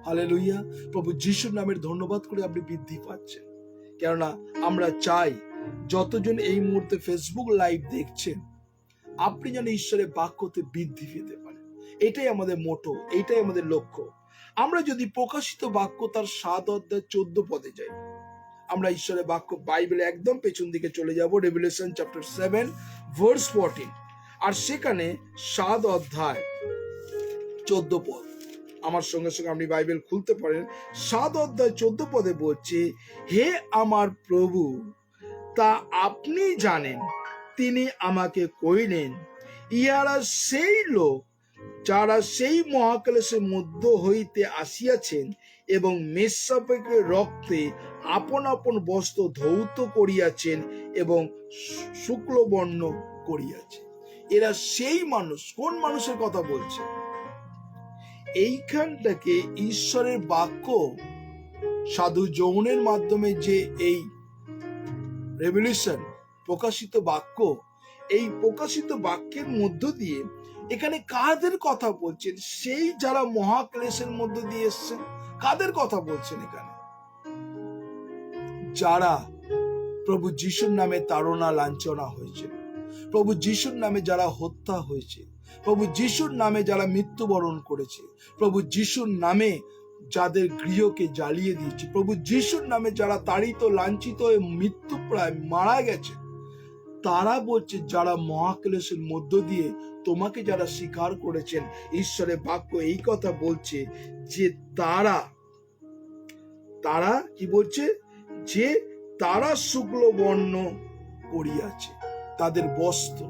hallelujah. প্রভু যিশুর নামের ধন্যবাদ করে আপনি বৃদ্ধি পাচ্ছেন। কেননা আমরা চাই যতজন এই মুহূর্তে ফেসবুক লাইভ দেখছেন, আপনি যেন ঈশ্বরের বাক্যতে বৃদ্ধি পেতে পারেন। এটাই আমাদের মোটো, এটাই আমাদের লক্ষ্য। আমরা যদি প্রকাশিত বাক্য তার 7 অধ্যায় 14 পদে যাই, আমরা ঈশ্বরের বাক্য বাইবেলে একদম পেছন দিকে চলে যাব, রেভিলেশন চ্যাপ্টার 7 ভার্স 14, আর সেখানে 7 অধ্যায় 14 পদ। আমার সঙ্গে সঙ্গে আপনি বাইবেল খুলতে পারেন। 7 অধ্যায় 14 পদে বলছে, হে আমার প্রভু, তা আপনি জানেন, তিনি আমাকে কইলেন, ইহারা সেই লোক যারা সেই মহাক্লেশের মধ্য হইতে আসিয়াছেন এবং মেষশাপের রক্তে আপন আপন বস্ত্র ধৌত করিয়াছেন এবং শুক্লবর্ণ করিয়াছেন। এরা সেই মানুষ। কোন মানুষের কথা বলছে? এইখানটাকে ঈশ্বরের বাক্য সাধু যৌনের মাধ্যমে যে এই রেভলিউশন প্রকাশিত বাক্য, এই প্রকাশিত বাক্যের মধ্য দিয়ে এখানে কাদের কথা বলছেন? সেই যারা মহাক্লেশের মধ্য দিয়ে এসছেন। কাদের কথা বলছেন এখানে? যারা প্রভু যিশুর নামে তাড়না লাঞ্ছনা হয়েছে, প্রভু যিশুর নামে যারা হত্যা হয়েছে, প্রভু যিশুর নামে যারা মৃত্যুবরণ করেছে, প্রভু যিশুর নামে যাদের গৃহকে জ্বালিয়ে দিয়েছে, প্রভু যিশুর নামে যারা তাড়িত লাঞ্ছিত হয়ে মৃত্যু প্রায় মারা গেছে, তারা বলছে যারা মহাক্লেশের মধ্য দিয়ে তোমাকে যারা স্বীকার করেছেন, ঈশ্বরের বাক্য এই কথা বলছে যে তারা কি বলছে? যে তারা শুক্ল বর্ণ করিয়াছে তাদের বস্ত্র।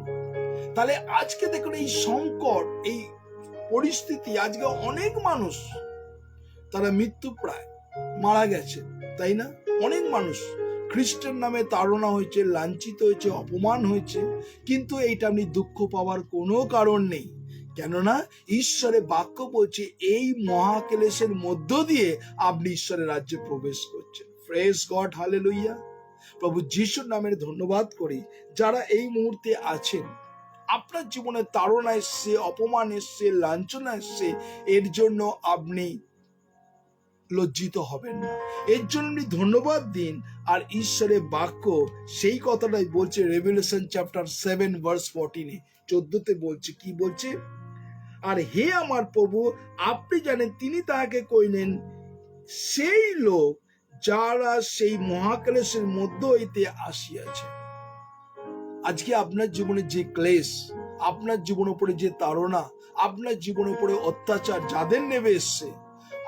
তাহলে আজকে দেখুন এই সংকট, এই পরিস্থিতি, আজকে অনেক মানুষ তারা মৃত্যু প্রায় মারা গেছে, তাই না? অনেক মানুষ খ্রিস্টের নামে তাড়না হয়েছে, লাঞ্ছিত হয়েছে, অপমান হয়েছে, কিন্তু এইটা আপনি দুঃখ পাওয়ার কোনো কারণ নেই। কেননা ঈশ্বরের বাক্য বলছে এই মহাক্লেশের মধ্য দিয়ে আপনি ঈশ্বরের রাজ্যে প্রবেশ করছেন। Praise God, hallelujah. প্রভু যিশুর নামের ধন্যবাদ করি। যারা এই মুহূর্তে আছেন, আপনার জীবনে তাড়না এসছে, অপমান এসছে, লাঞ্ছনা এসছে, এর জন্য আপনি লজ্জিত হবেন না, এর জন্য আপনি ধন্যবাদ দিন। আর ঈশ্বরের বাক্য সেই কথাটাই বলছে রেভেলেশন চ্যাপ্টার 7 ভার্স 14 14তে বলছে, কি বলছে? আর হে আমার প্রভু, আপনি জানেন তিনি তাহাকে কইলেন, সেই লোক যারা সেই মহাক্লেশের মধ্য হইতে আসিয়াছে। আজকে আপনার জীবনে যে ক্লেশ, আপনার জীবনের উপরে যে তাড়না, আপনার জীবনের উপরে অত্যাচার যাদের নেমে এসছে,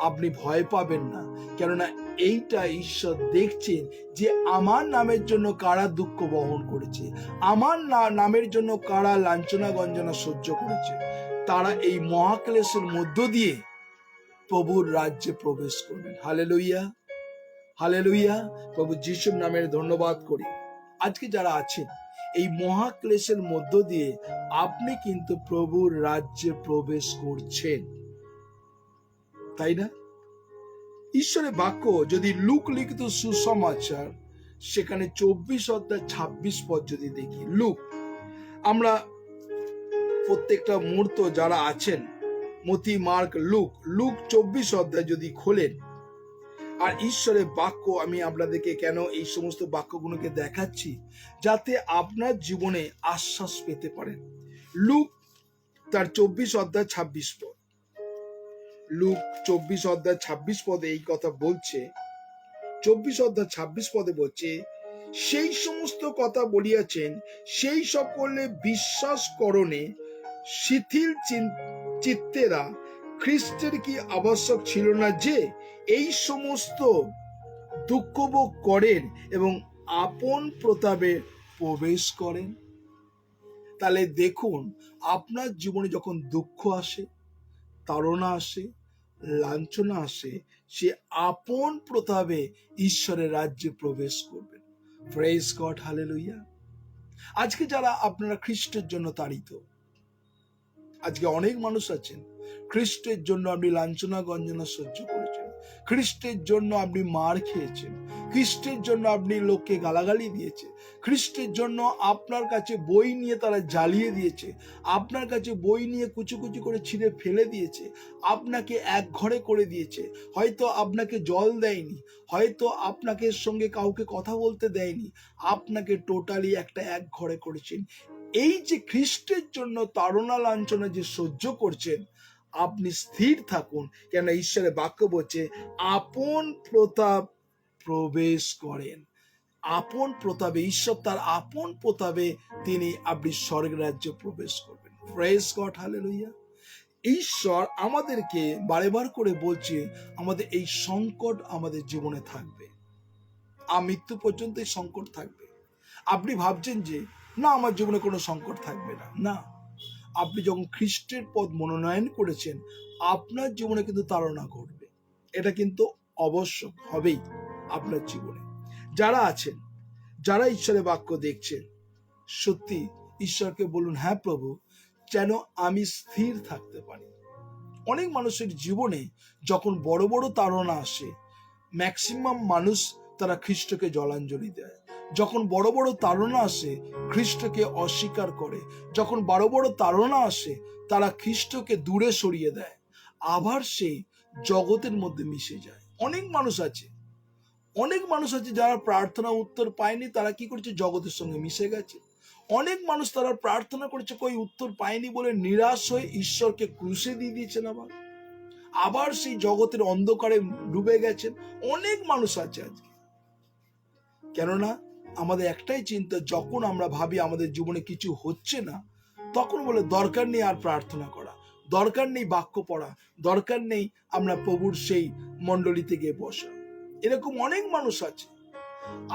আপনি ভয় পাবেন না। কেননা এইটা ঈশ্বর দেখছেন যে আমার নামের জন্য কারা দুঃখ বহন করেছে, আমার নামের জন্য কারা লাঞ্ছনা গঞ্জনা সহ্য করেছে, তারা এই মহাক্লেশের মধ্য দিয়ে প্রভুর রাজ্যে প্রবেশ করবেন। Hallelujah, hallelujah. প্রভু যিশুর নামের ধন্যবাদ করি। আজকে যারা আছেন এই মহাক্লেশের মধ্য দিয়ে আপনি কিন্তু প্রভুর রাজ্যে প্রবেশ করছেন, তাই না? ঈশ্বরের বাক্য যদি লুক লিখিত সুসমাচার সেখানে 24 অধ্যায় 26 পদ যদি দেখি, লুক, আমরা প্রত্যেকটা মুহূর্ত যারা আছেন মতি, মার্ক, লুক 24 অধ্যায় যদি খোলেন, আর ঈশ্বরের বাক্য আমি আপনাদেরকে কেন এই সমস্ত বাক্যগুলোকে দেখাচ্ছি, যাতে আপনার জীবনে আশ্বাস পেতে পারেন। লুক তার 24 অধ্যায় 26 পদ, লুক 24 অধ্যায় 26 পদে এই কথা বলছে। 24 অধ্যায় 26 পদে বলছে, সেই সমস্ত কথা বলিয়াছেন সেই সকলে বিশ্বাস করণে শিথিল চিত্তেরা খ্রিস্টের কি আবশ্যক ছিল না যে এই সমস্ত দুঃখ ভোগ করেন এবং আপন প্রতাপে প্রবেশ করেন? তাহলে দেখুন, আপনার জীবনে যখন দুঃখ আসে, তাড়না আসে, লাঞ্ছনা আসে, সে আপন প্রতাপে ঈশ্বরের রাজ্যে প্রবেশ করবেন। Praise God, hallelujah. আজকে যারা আপনারা খ্রিস্টের জন্য তাড়িত, আজকে অনেক মানুষ আছেন খ্রিস্টের জন্য আপনি লাঞ্ছনা গঞ্জনা সহ্য করেছেন, খ্রিস্টের জন্য আপনি মার খেয়েছেন, খ্রিস্টের জন্য আপনি লোককে গালাগালি দিয়েছে, খ্রিস্টের জন্য আপনার কাছে বই নিয়ে তারা জ্বালিয়ে দিয়েছে, আপনার কাছে বই নিয়ে কুচি কুচি করে ছিঁড়ে ফেলে দিয়েছে, আপনাকে এক ঘরে করে দিয়েছে, হয়তো আপনাকে জল দেয়নি, হয়তো আপনাকে সঙ্গে কাউকে কথা বলতে দেয়নি, আপনাকে টোটালি একটা এক ঘরে করেছেন। এই যে খ্রিস্টের জন্য তাড়না লাঞ্ছনা যে সহ্য করছেন, আপনি স্থির থাকুন, কেন ঈশ্বরের বাক্য বলছে আপন প্রতাপ প্রবেশ করেন। আপন প্রতাপে ঈশ্বর তার আপন প্রতাপে তিনি আপনি স্বর্গ রাজ্যে প্রবেশ করবেন। Praise God, hallelujah. ঈশ্বর আমাদেরকে বারেবার করে বলছে আমাদের এই সংকট আমাদের জীবনে থাকবে, মৃত্যু পর্যন্ত এই সংকট থাকবে। আপনি ভাবছেন যে না, আমার জীবনে কোনো সংকট থাকবে না, না। আপনি যখন খ্রিস্টের পদ মনোনয়ন করেছেন, আপনার জীবনে কিন্তু তাড়না ঘটবে, এটা কিন্তু অবশ্য হবেই আপনার জীবনে। যারা আছেন, যারা ঈশ্বরের বাক্য দেখছেন, সত্যি ঈশ্বরকে বলুন, হ্যাঁ প্রভু, যেন আমি স্থির থাকতে পারি। অনেক মানুষের জীবনে যখন বড় বড় তাড়না আসে, ম্যাক্সিমাম মানুষ তারা খ্রিস্টকে জলাঞ্জলি দেয়। যখন বড় বড় তাড়না আসে, খ্রিস্টকে অস্বীকার করে। যখন বড় বড় তাড়না আসে, তারা খ্রিস্টকে দূরে সরিয়ে দেয়, আবার সেই জগতের মধ্যে মিশে যায়। অনেক মানুষ আছে যারা প্রার্থনা উত্তর পায়নি, তারা কি করছে, জগতের সঙ্গে মিশে গেছে। অনেক মানুষ তারা প্রার্থনা করেছে, কই উত্তর পায়নি বলে নিরাশ হয়ে ঈশ্বরকে ক্রুশে দিয়ে দিয়েছেন, আবার সেই জগতের অন্ধকারে ডুবে গেছেন। অনেক মানুষ আছে আজকে। কেননা আমাদের একটাই চিন্তা, যখন আমরা ভাবি আমাদের জীবনে কিছু হচ্ছে না, তখন বলে দরকার নেই আর প্রার্থনা করা, দরকার নেই বাক্য পড়া, দরকার নেই আমরা প্রভুর সেই মণ্ডলীতে গিয়ে বসা। এরকম অনেক মানুষ আছে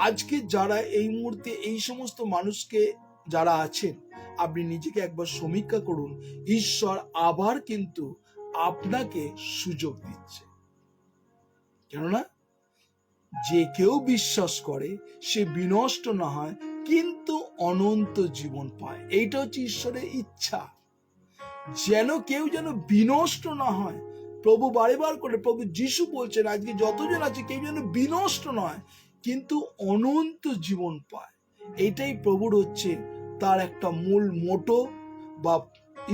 আজকে, যারা এই মুহূর্তে এই সমস্ত মানুষকে যারা আছেন, আপনি নিজেকে একবার সমীক্ষা করুন। ঈশ্বর আবার কিন্তু আপনাকে সুযোগ দিচ্ছে। কেননা যে কেউ বিশ্বাস করে সে বিনষ্ট না হয়, কিন্তু অনন্ত জীবন পায়। এইটা হচ্ছে ঈশ্বরের ইচ্ছা, যেন কেউ যেন বিনষ্ট না হয়। প্রভু বারেবার করে, প্রভু যিশু বলছেন আজকে যতজন আছে, কেউ যেন বিনষ্ট নয় কিন্তু অনন্ত জীবন পায়। এটাই প্রভুর হচ্ছে তার একটা মূল মোটো, বা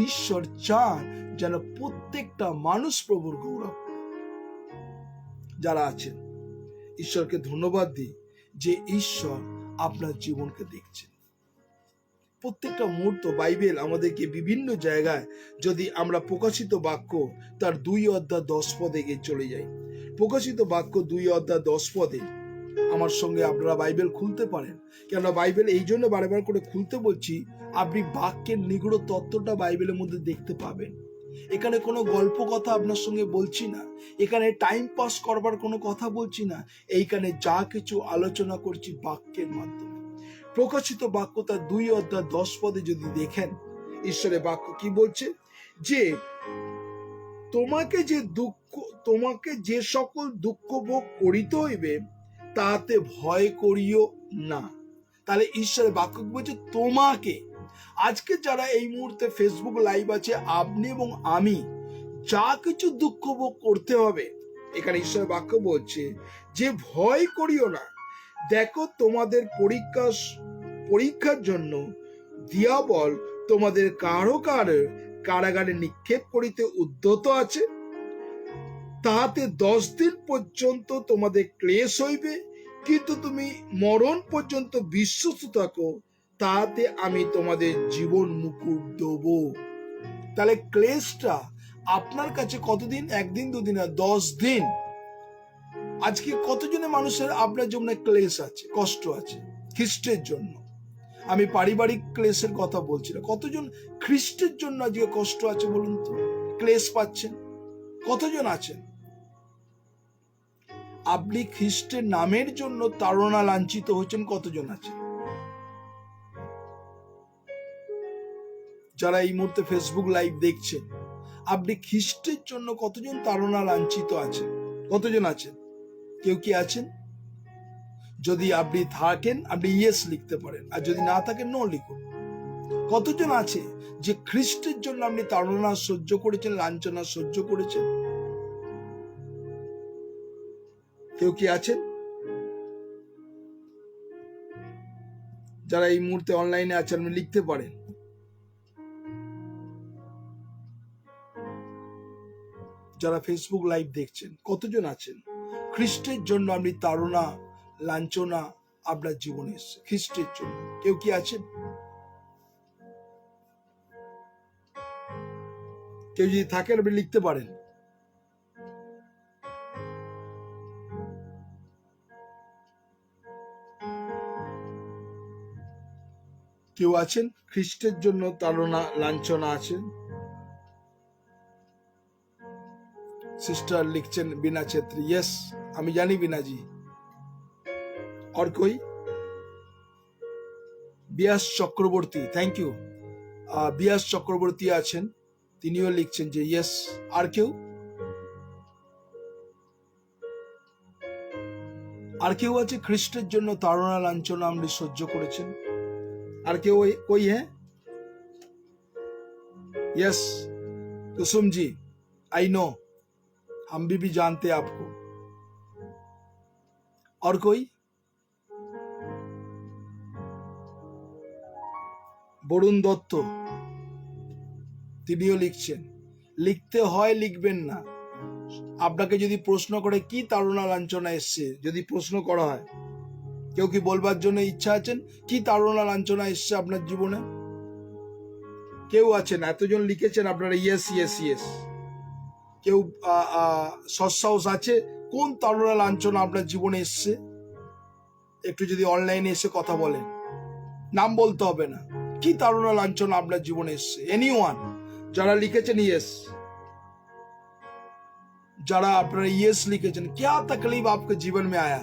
ঈশ্বর চান যেন প্রত্যেকটা মানুষ প্রভুর গৌরব। যারা আছেন, ঈশ্বরকে ধন্যবাদ দিই যে ঈশ্বর আপনার জীবনকে দেখছেন। প্রত্যেকটা মুহূর্ত বাইবেল আমাদেরকে বিভিন্ন জায়গায়, যদি আমরা প্রকাশিত বাক্য তার 2:10 গিয়ে চলে যাই, প্রকাশিত বাক্য 2:10 আমার সঙ্গে আপনারা বাইবেল খুলতে পারেন। কেননা বাইবেল এই জন্য বারবার করে খুলতে বলছি, আপনি বাক্যের নিগূঢ় তত্ত্বটা বাইবেলের মধ্যে দেখতে পাবেন। এখানে কোনো গল্প কথা আপনার সঙ্গে বলছি না, এখানে টাইম পাস করবার কোনো কথা বলছি না, এইখানে যা কিছু আলোচনা করছি বাক্যের মাধ্যমে। প্রকাশিত বাক্য তার 2:10 যদি দেখেন, ঈশ্বরের বাক্য কি বলছে, যে তোমাকে যে সকল দুঃখ ভোগ করিতে হইবে তাতে ভয় করিও না। তাহলে ঈশ্বরের বাক্য বলছে তোমাকে। আজকে যারা এই মুহূর্তে ফেসবুক লাইভ আছে, আপনি এবং আমি যা কিছু দুঃখ ভোগ করতে হবে, এখানে ঈশ্বরের বাক্য বলছে যে ভয় করিও না। দেখো তোমাদের পরীক্ষার জন্য দিয়াবল তোমাদের কারাগারে নিক্ষেপ করিতে উদ্যত আছে, তাহাতে 10 দিন পর্যন্ত তোমাদের ক্লেশ হইবে, কিন্তু তুমি মরণ পর্যন্ত বিশ্বস্ত থাকো, তাহাতে আমি তোমাদের জীবন মুকুট দেব। তাহলে ক্লেশটা আপনার কাছে কতদিন? একদিন দুদিন না, 10 দিন। আজকে কতজনের মানুষের আপনার জন্য ক্লেশ আছে, কষ্ট আছে খ্রিস্টের জন্য। আমি পারিবারিক ক্লেশের কথা বলছি না, কতজন খ্রিস্টের জন্য আজকে কষ্ট আছে বলুন তো, ক্লেশ পাচ্ছেন কতজন আছেন? আপনি খ্রিস্টের নামের জন্য তাড়না লাঞ্ছিত হচ্ছেন কতজন আছেন? যারা এই মুহূর্তে ফেসবুক লাইভ দেখছেন, আপনি খ্রিস্টের জন্য কতজন তাড়না লাঞ্ছিত আছেন? কতজন আছেন? কেউ কি আছেন? যদি আপনি থাকেন, আপনি ইয়েস লিখতে পারেন, আর যদি না থাকেন নো লিখুন। কতজন আছে যে খ্রিস্টের জন্য আপনি তাড়না সহ্য করেছেন, লাঞ্ছনা সহ্য করেছেন? কেউ কি আছেন? যারা এই মুহূর্তে অনলাইনে আছেন, আপনি লিখতে পারেন। যারা ফেসবুক লাইভ দেখছেন, কতজন আছেন খ্রিস্টের জন্য আপনি তাড়না লাঞ্ছনা আপনার জীবনে এসেছে খ্রিস্টের জন্য? কেউ কি আছেন? কেউ যদি থাকেন আপনি লিখতে পারেন। কেউ আছেন খ্রিস্টের জন্য তাড়না লাঞ্ছনা আছেন? সিস্টার লিখছেন বিনা ছেত্রী, यस আমি জানি বিনাজি। और कोई? বিয়াস চক্রবর্তী, থ্যাংক ইউ। বিয়াস চক্রবর্তী আছেন, তিনিও লিখছেন যে यस। আর কেউ? আর কেউ আছে খ্রিস্টের জন্য তাড়না লাঞ্ছনা আপনি সহ্য করেছেন? আর কেউ? কই হ্যাঁ? Yes Kusum ji, I know, हम भी जानते हैं आपको। और कोई? বরুণ দত্ত, তিনিও লিখছেন। লিখতে হয়, লিখবেন না। আপনাকে যদি প্রশ্ন করে কি তাড়না লাঞ্ছনা এসছে, যদি প্রশ্ন করা হয়, কেউ কি বলবার জন্য ইচ্ছা আছেন কি তাড়না লাঞ্ছনা এসছে আপনার জীবনে? কেউ আছেন? এতজন লিখেছেন আপনারা ইয়েস ইয়েস ইয়েস। কেউ সৎসাহস আছে কোন তাড়না লাঞ্ছনা আপনার জীবনে এসছে? একটু যদি অনলাইনে এসে কথা বলেন, নাম বলতে হবে না, কি তাড়না লাঞ্ছনা আপনার জীবনে এসছে? এনিওয়ান যারা লিখেছেন ইয়েস, जरा आपने यस लिखेचन, क्या तकलीफ आपके जीवन में आया,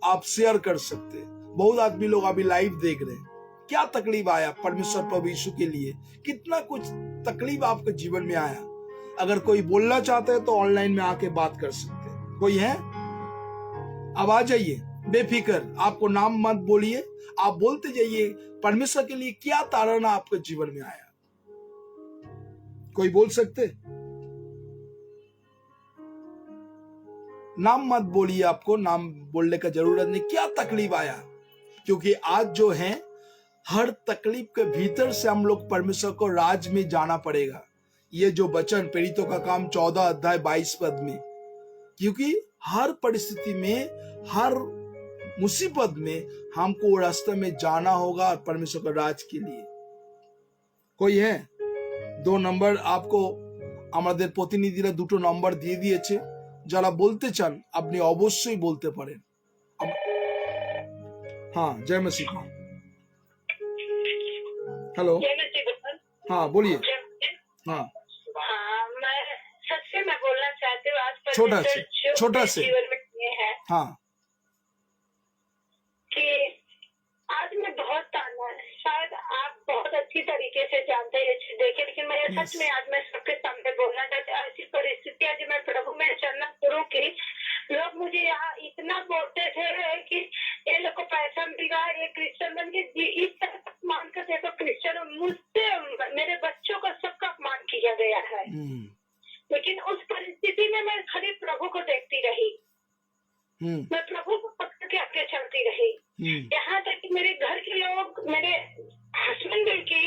आप शेयर कर सकते हैं। बहुत आदमी लोग अभी लाइव देख रहे हैं, क्या तकलीफ आया परमेश्वर प्रभु यीशु के लिए, कितना कुछ तकलीफ आपके जीवन में आया। अगर कोई बोलना चाहते हैं तो ऑनलाइन में आके बात कर सकते हैं। कोई है? अब आ जाइए बेफिक्र, आपको नाम मत बोलिए, आप बोलते जाइए परमेश्वर के लिए क्या ताड़ना आपके जीवन में आया। कोई बोल सकते? नाम मत बोलिए, आपको नाम बोलने का जरूरत नहीं। क्या तकलीफ आया? क्योंकि आज जो है हर तकलीफ के भीतर से हम लोग परमेश्वर को राज में जाना पड़ेगा। ये जो वचन प्रेरितों का काम 14 अध्याय 22 पद में, क्योंकि हर परिस्थिति में, हर मुसीबत में हमको रास्ते में जाना होगा और परमेश्वर के राज के लिए। कोई है? 2 নম্বর आपको আমাদের প্রতিনিধিরা 2টো নম্বর দিয়ে দিয়েছে। যারা বলতে চান আপনি অবশ্যই বলতে পারেন। हाँ जय मसीह। हेलो, हाँ बोलिए। हाँ मैं सच में बोलना चाहती हूँ, आज छोटा से जीवन में ये है हाँ कि आज मैं बहुत ताना है, शायद आप बहुत अच्छी तरीके से जानते हैं देखे, लेकिन मैं सच में आज मैं सबके सामने बोलना चाहती हूँ। ऐसी परिस्थिति आज मैं प्रभु में चलना शुरू की, लोग मुझे यहाँ इतना बोलते थे कि ये लोग को पैसा मिल रहा है, ये क्रिश्चियन बन के इस तरह अपमान कर देखो क्रिश्चियन, मुझसे मेरे बच्चों का सबका अपमान किया गया है। लेकिन उस परिस्थिति में मैं खाली प्रभु को देखती रही, मैं प्रभु को पकड़ के आगे चलती रही। यहाँ तक कि मेरे घर के लोग, मेरे हस्बैंड की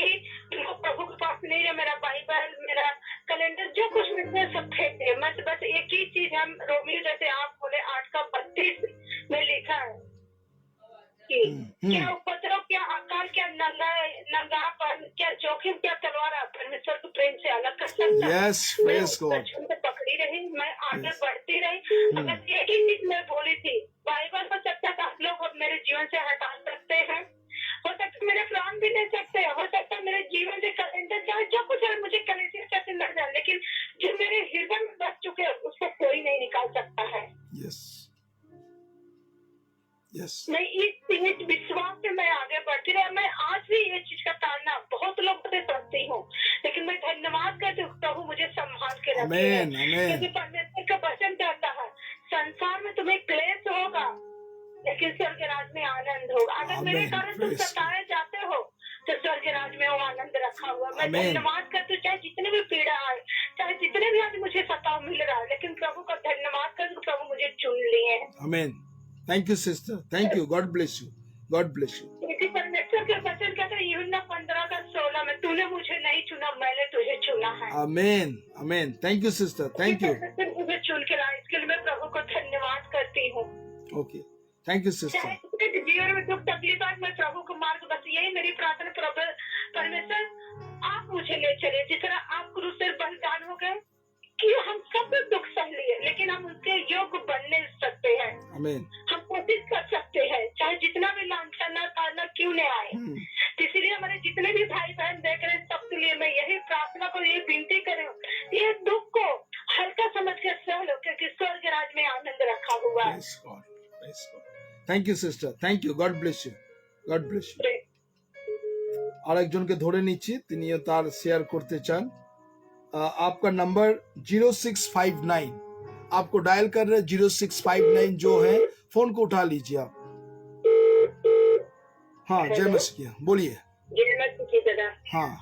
प्रभु के पास नहीं है, मेरा बाइबल, मेरा कैलेंडर, जो कुछ मिलते हैं सब फेंक दिए। मैं बस एक ही चीज, हम रोमियो जैसे आप बोले 8:32 में लिखा है कि क्या उपद्रव, क्या अकाल, क्या नंगापन, क्या जोखिम, क्या तलवार परमेश्वर को प्रेम से अलग कर सकता है। Yes praise God. मैं पकड़ी रही, मैं आगे बढ़ती रही। अगर एक ही चीज मैं बोली थी, बाइबल हो सकता है आप लोग मेरे जीवन से हटा सकते हैं, हो सकता है मेरे प्राण भी ले सकते हैं, हो सकता है मेरे जीवन से कैलेंडर, चाहे जो कुछ है मुझे कलेक्टर कैसे लग जाए, लेकिन जो मेरे हृदय में बस चुके हैं उसको कोई नहीं निकाल सकता है। यस यस मैं इस विश्वास से मैं आगे बढ़ती रही। मैं आज भी ये चीज का ताड़ना बहुत लोगों से करती हूँ, लेकिन मैं धन्यवाद करती हूँ प्रभु मुझे संभाल के रखती है। आमीन आमीन। क्योंकि परमेश्वर का वचन कहता है संसार में तुम्हें क्लेश होगा, लेकिन स्वर्ग राज में आनंद होगा। अगर मेरे कारण तुम सताए जाते हो तो स्वर्ग राज में वो आनंद रखा हुआ। मैं धन्यवाद करती हूँ, चाहे जितने भी पीड़ा आए, चाहे जितने भी आज मुझे सताव मिल रहा है, लेकिन प्रभु का धन्यवाद करती हूँ, प्रभु मुझे चुन लिए हैं। आमीन। Thank you sister, thank you, God bless you, God bless you. क्योंकि परमेश्वर के वचन कहते हैं यूहन्ना 15:16 में, तूने मुझे नहीं चुना, मैंने तुझे चुना है। आमीन आमीन। Thank you sister, thank you. मुझे चुन के लाया, इसके लिए मैं प्रभु को धन्यवाद करती हूँ। Okay, thank you sister. चाहे कितने जीवन में दुख तकलीफ आए, मैं प्रभु को मार्ग, बस यही मेरी प्रार्थना, प्रभु परमेश्वर आप मुझे ले चले, जिस तरह आप क्रूस से बलिदान हो गए कि हम सब दुख सह लिए, लेकिन हम उनके योग्य बनने सकते हैं। आमीन। हम कोशिश कर सकते हैं, चाहे जितना भी लांछना करना क्यों नहीं आए। इसलिए हमारे जितने भी भाई बहन देख रहे हैं सबके लिए मैं यही प्रार्थना करूँ, ये विनती करूँ, ये दुख को हल्का समझ के सह लो, क्योंकि स्वर्ग राज में आनंद रखा हुआ है। Thank you sister, thank you, God bless you, God bless you. আরেকজনকে ধরে নিচ্ছি, তিনিও তার শেয়ার করতে চান। आपका नंबर 0659, आपको डायल कर रहे 0659 जो है, फोन को उठा लीजिए आप। हाँ जय मसीह, बोलिए। जय मसीह दादा। हाँ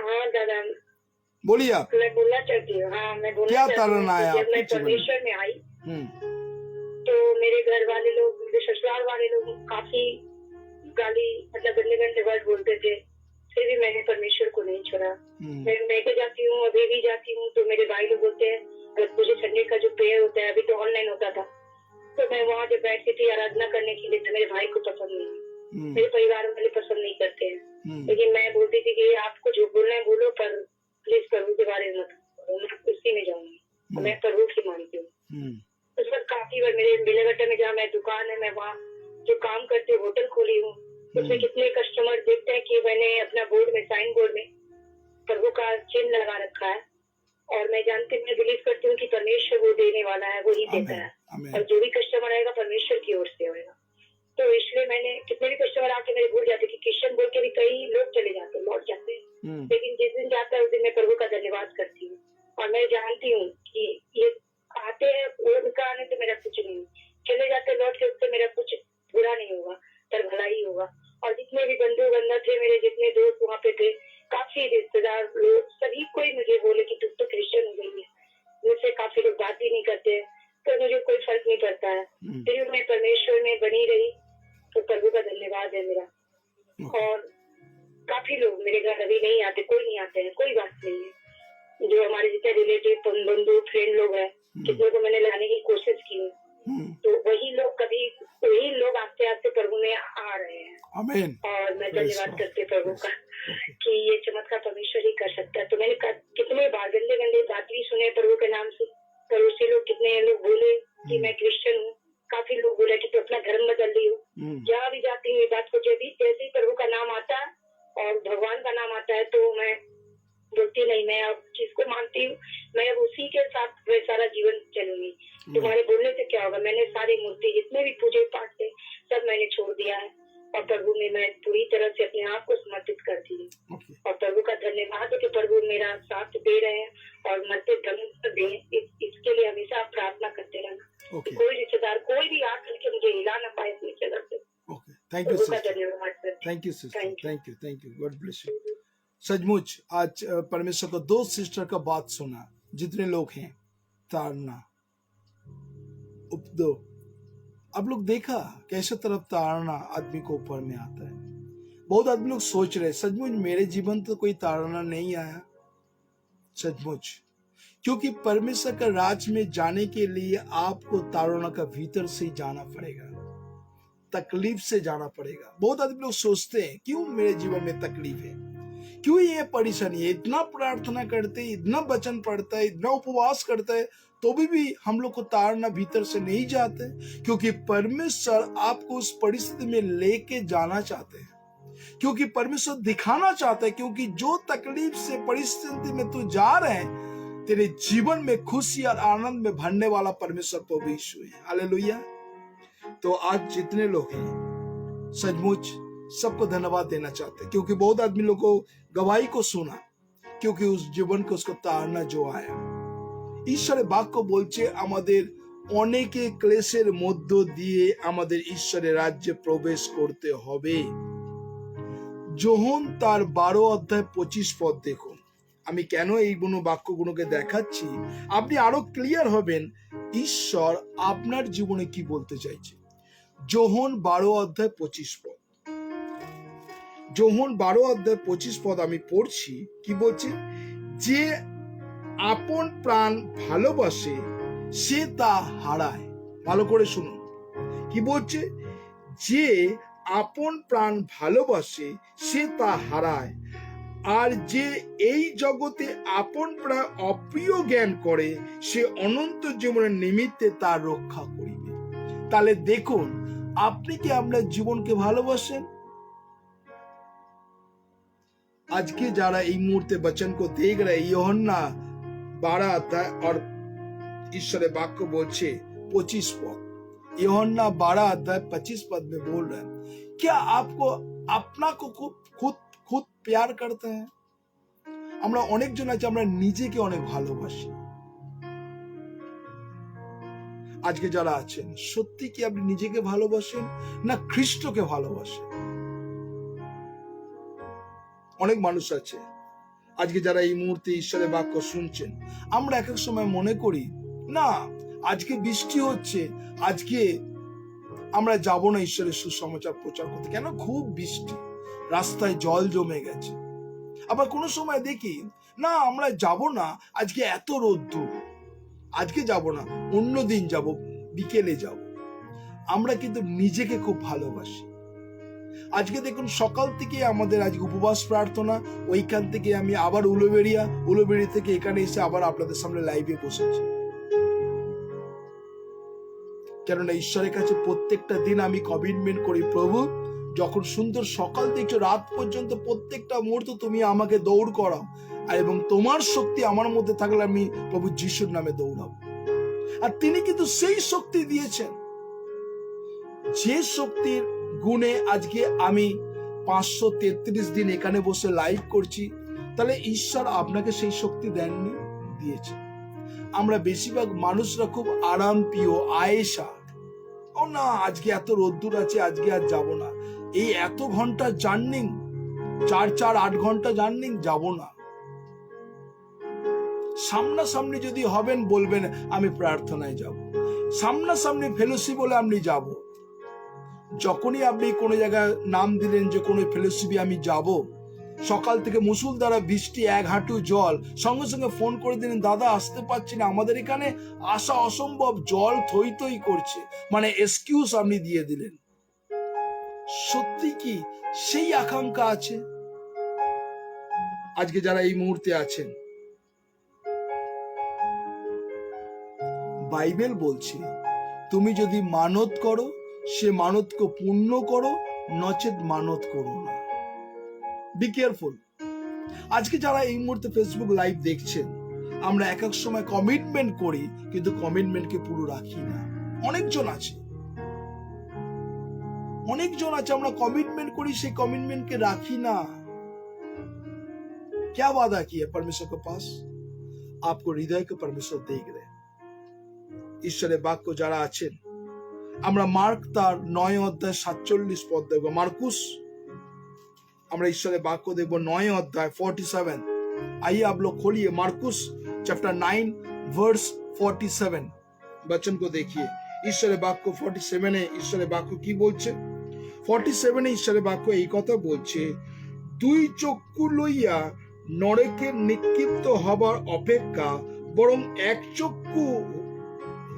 हाँ दादा, बोलिए आप, मैं बोलना चाहती हूँ। हाँ, मैं बोलना क्या चाहती हूँ ताड़ना है कि जब आपके मैं जीवन में? परमेश्वर में आई हम्म, तो मेरे घर वाले लोग, मेरे ससुराल वाले लोग काफी गाली, मतलब गंदे गंदे वर्ड बोलते थे, फिर भी मैंने परमेश्वर को नहीं छोड़ा। मैं के जाती हूँ, अभी भी जाती हूँ, तो मेरे भाई लोग बोलते हैं, अगर मुझे संडे का जो प्रेयर होता है, अभी तो ऑनलाइन होता था, तो मैं वहाँ जब बैठती थी आराधना करने के लिए, तो मेरे भाई को पसंद नहीं, मेरे परिवार वाले पसंद नहीं करते हैं। लेकिन मैं बोलती थी कि आपको जो बोलना है बोलो, पर प्लीज प्रभु के बारे में मत बोलो, मैं उसी में जाऊंगी, मैं प्रभु की मानती हूँ। उस वक्त काफी बार मेरे बेलाघट्टा में जहाँ मैं दुकान है, मैं वहाँ जो काम करती हूँ, होटल खोली हूँ, उसमें कितने कस्टमर देखते हैं कि मैंने अपना बोर्ड में, साइन बोर्ड में प्रभु का चिन्ह लगा रखा है, और मैं जानती, मैं बिलीव करती हूँ कि परमेश्वर वो देने वाला है, वो ही देता है, और जो भी कस्टमर आएगा परमेश्वर की ओर से होगा। तो इसलिए मैंने, कितने भी कस्टमर आके मेरे भूल जाते कि क्रिश्चियन बोल के भी कई लोग चले जाते, लौट जाते हैं, लेकिन जिस दिन जाता है उस दिन मैं प्रभु का धन्यवाद करती हूँ, और मैं जानती हूँ कि ये आते हैं, वो उनका आने से मेरा कुछ नहीं, चले जाते लौट के, उससे मेरा कुछ बुरा नहीं होगा, पर भला ही होगा। और जितने भी बंधु बांधव थे मेरे, जितने दोस्त वहाँ पे थे, काफी रिश्तेदार लोग, सभी कोई मुझे बोले कि तुम तो क्रिश्चियन हो गई है, मुझसे काफी लोग बात ही नहीं करते, तो मुझे कोई फर्क नहीं पड़ता है, फिर भी मैं परमेश्वर में बनी रही, तो प्रभु का धन्यवाद है मेरा। और काफी लोग मेरे घर अभी नहीं आते, कोई नहीं आते हैं, कोई बात नहीं है, जो हमारे जितने रिलेटिव, बंधु, फ्रेंड लोग हैं, कितने को मैंने लाने की कोशिश की, तो वही लोग आस्ते आस्ते प्रभु में आ रहे हैं। आमीन। और मैं धन्यवाद करती हूँ प्रभु का कि ये चमत्कार परमेश्वर ही कर सकता है। तो मैंने कितने बार गंदे गंदे बात भी सुने प्रभु के नाम से, पड़ोसी लोग, कितने लोग बोले कि मैं क्रिश्चियन हूँ, काफी लोग बोले कि तू अपना धर्म बदल ली हो। जहाँ भी जाती हूँ ये बात को, जब भी जैसे ही प्रभु का नाम आता है और भगवान का नाम आता है, तो मैं बोलती नहीं, मैं अब जिसको मानती हूँ, मैं अब उसी के साथ वे सारा जीवन चलूंगी। तुम्हारे बोलने से क्या होगा? मैंने सारी मूर्ति, जितने भी पूजे पाठ थे, सब मैंने छोड़ दिया है, और प्रभु में मैं पूरी तरह से अपने आप को समर्पित कर दी हूँ। और प्रभु का धन्यवाद है कि प्रभु मेरा साथ दे रहे हैं, और मरते दम तक दें, इसके लिए हमेशा प्रार्थना करते रहना। कोई रिश्तेदार, कोई भी आकर के मुझे हिला ना पाए अपनी जगह से। Thank you sister, thank you sister, thank you, God bless you. सचमुच आज परमेश्वर को दो सिस्टर का बात सुना, जितने लोग हैं, ताड़ना, उपदो, आप लोग देखा कैसे तरफ ताड़ना आदमी को ऊपर में आता है। बहुत आदमी लोग सोच रहे, सचमुच मेरे जीवन तो कोई ताड़ना नहीं आया, सचमुच, क्योंकि परमेश्वर का राज में जाने के लिए आपको ताड़ना का भीतर से जाना पड़ेगा, तकलीफ से जाना पड़ेगा। बहुत आदमी लोग सोचते हैं, क्यों मेरे जीवन में तकलीफ है, क्यों ये परेशानी है, इतना प्रार्थना करते, इतना वचन पढ़ता है, इतना उपवास करता है, तो भी हम लोग को ताड़ना भीतर से नहीं जाते, क्योंकि परमेश्वर आपको उस परिस्थिति में लेके जाना चाहते हैं, क्योंकि परमेश्वर दिखाना चाहता है, क्योंकि जो तकलीफ से परिस्थिति में तू जा रहे हैं, तेरे जीवन में खुशी और आनंद में भरने वाला परमेश्वर प्रभु यीशु है। हालेलुया। तो आज जितने लोग हैं, सचमुच सबको धन्यवाद देना चाहते हैं, क्योंकि बहुत आदमी लोग को गवाही को सुना, क्योंकि उस जीवन को उसको ताड़ना जो आया। ঈশ্বরের বাক্য বলছে আমাদের অনেকে ক্লেশের মধ্য দিয়ে আমাদের ঈশ্বরের রাজ্যে প্রবেশ করতে হবে। যোহন তার 12 অধ্যায় 25 পদ দেখুন। আমি কেন এইগুলো বাক্যগুলোকে দেখাচ্ছি, আপনি আরো ক্লিয়ার হবেন ঈশ্বর আপনার জীবনে কি বলতে চাইছে। যোহন 12 অধ্যায় 25 পদ, যোহন 12 অধ্যায় 25 পদ আমি পড়ছি, কি বলছে, যে আপন প্রাণ ভালোবাসে সে তা হারায়। ভালো করে শুনুন কি বলছে, যে আপন প্রাণ ভালোবাসে সে তা হারায়, আর যে এই জগতে আপন প্রাণ অপ্রিয় জ্ঞান করে সে অনন্ত জীবনের নিমিত্তে তার রক্ষা করিবে। তাহলে দেখুন, আপনি কি আপনার জীবনকে ভালোবাসেন? আজকে যারা এই মুহূর্তে বচন को देख रहे, यूहन्ना 12 अध्याय और ईश्वर वाक्य बोलছে 25 पद, यूहन्ना 12 अध्याय 25 पद में बोल रहे हैं, क्या आपको अपना को खुद प्यार करते हैं? আমরা অনেকজন আছে, আমরা নিজেকে অনেক ভালোবাসি। আজকে যারা আছেন, সত্যি কি আপনি নিজেকে ভালোবাসেন না খ্রিস্টকে ভালোবাসেন? অনেক মানুষ আছে আজকে যারা এই মুহূর্তে ঈশ্বরের বাক্য শুনছেন, আমরা এক এক সময় মনে করি না আজকে বৃষ্টি হচ্ছে, আজকে আমরা যাব না ঈশ্বরের সুসমাচার প্রচার করতে, কেন খুব বৃষ্টি, রাস্তায় জল জমে গেছে। আবার কোনো সময় দেখি না আমরা যাব না, আজকে এত রোদ্দুর, আজকে যাব না, অন্য দিন যাব, বিকেলে যাব। আমরা কিন্তু নিজেকে খুব ভালোবাসি। আজকে দেখুন সকাল থেকে আমাদের আজকে উপবাস প্রার্থনা, ওইখান থেকে আমি আবার উলোবেড়ি থেকে এখানে এসে আবার আপনাদের সামনে লাইভে বসেছি। কেননা ঈশ্বরের কাছে প্রত্যেকটা দিন আমি কমিটমেন্ট করি, প্রভু যখন সুন্দর সকাল থেকে রাত পর্যন্ত প্রত্যেকটা মুহূর্ত তুমি আমাকে দৌড় করাও, আর এবং তোমার শক্তি আমার মধ্যে থাকলে আমি প্রভু যিশুর নামে দৌড়াবো। আর তিনি কিন্তু সেই শক্তি দিয়েছেন, যে শক্তির গুণে আজকে আমি 533 দিন এখানে বসে লাইভ করছি। তাহলে ঈশ্বর আপনাকে সেই শক্তি দেননি? দিয়েছে। আমরা বেশিরভাগ মানুষরা খুব আরাম প্রিয়, আয়েশা, ও না আজকে এত রোদ্দুর আছে, আজকে আর যাব না, এই এত ঘন্টা জার্নিং, 4-8 ঘন্টা জার্নিং, যাব না। সামনাসামনি যদি হবেন বলবেন আমি প্রার্থনায় যাব, সামনাসামনি ফেলোশিপ বলে আপনি যাব। যখনই আপনি কোনো জায়গায় নাম দিলেন যে কোনো ফেলোশিপে আমি যাব, সকাল থেকে মুষলধারা বৃষ্টি, 1 হাঁটু জল, সঙ্গে সঙ্গে ফোন করে দিলেন দাদা আসতে পারছি না, আমাদের এখানে আসা অসম্ভব, জল থই থই করছে, মানে এক্সকিউজ আপনি দিয়ে দিলেন। সত্যি কি সেই আকাঙ্ক্ষা আছে? আজকে যারা এই মুহূর্তে আছেন, বাইবেল বলছে তুমি যদি মানত করো সে মানতকে পূর্ণ করো, নচেত মানত করো না। Be careful. আজকে যারা এই মুহূর্তে ফেসবুক লাইভ দেখছেন, আমরা এক এক সময় কমিটমেন্ট করি কিন্তু কমিটমেন্টকে পুরো রাখি না। অনেকজন আছে আমরা কমিটমেন্ট করি, সেই কমিটমেন্টকে রাখি না। क्या वादा किया परमेश्वर के पास? आपको हृदय के परमेश्वर देख रहे। ঈশ্বরের বাক্য যারা আছেন, আমরা মার্ক তার 9 অধ্যায় 47 পদ দেখব। मार्कुस, আমরা ঈশ্বরের বাক্য দেখব 9 অধ্যায় 47। आइए आप लोग खोलिए मार्कुस चैप्टर 9 वर्स 47 वचन को देखिए। ঈশ্বরের বাক্য 47 এ ঈশ্বরের বাক্য কি বলছে? 47 এ ঈশ্বরের বাক্য এই কথা বলছে, 2 চক্ষু লইয়া নরকে নিক্ষিপ্ত হবার অপেক্ষা বরং 1 চক্ষু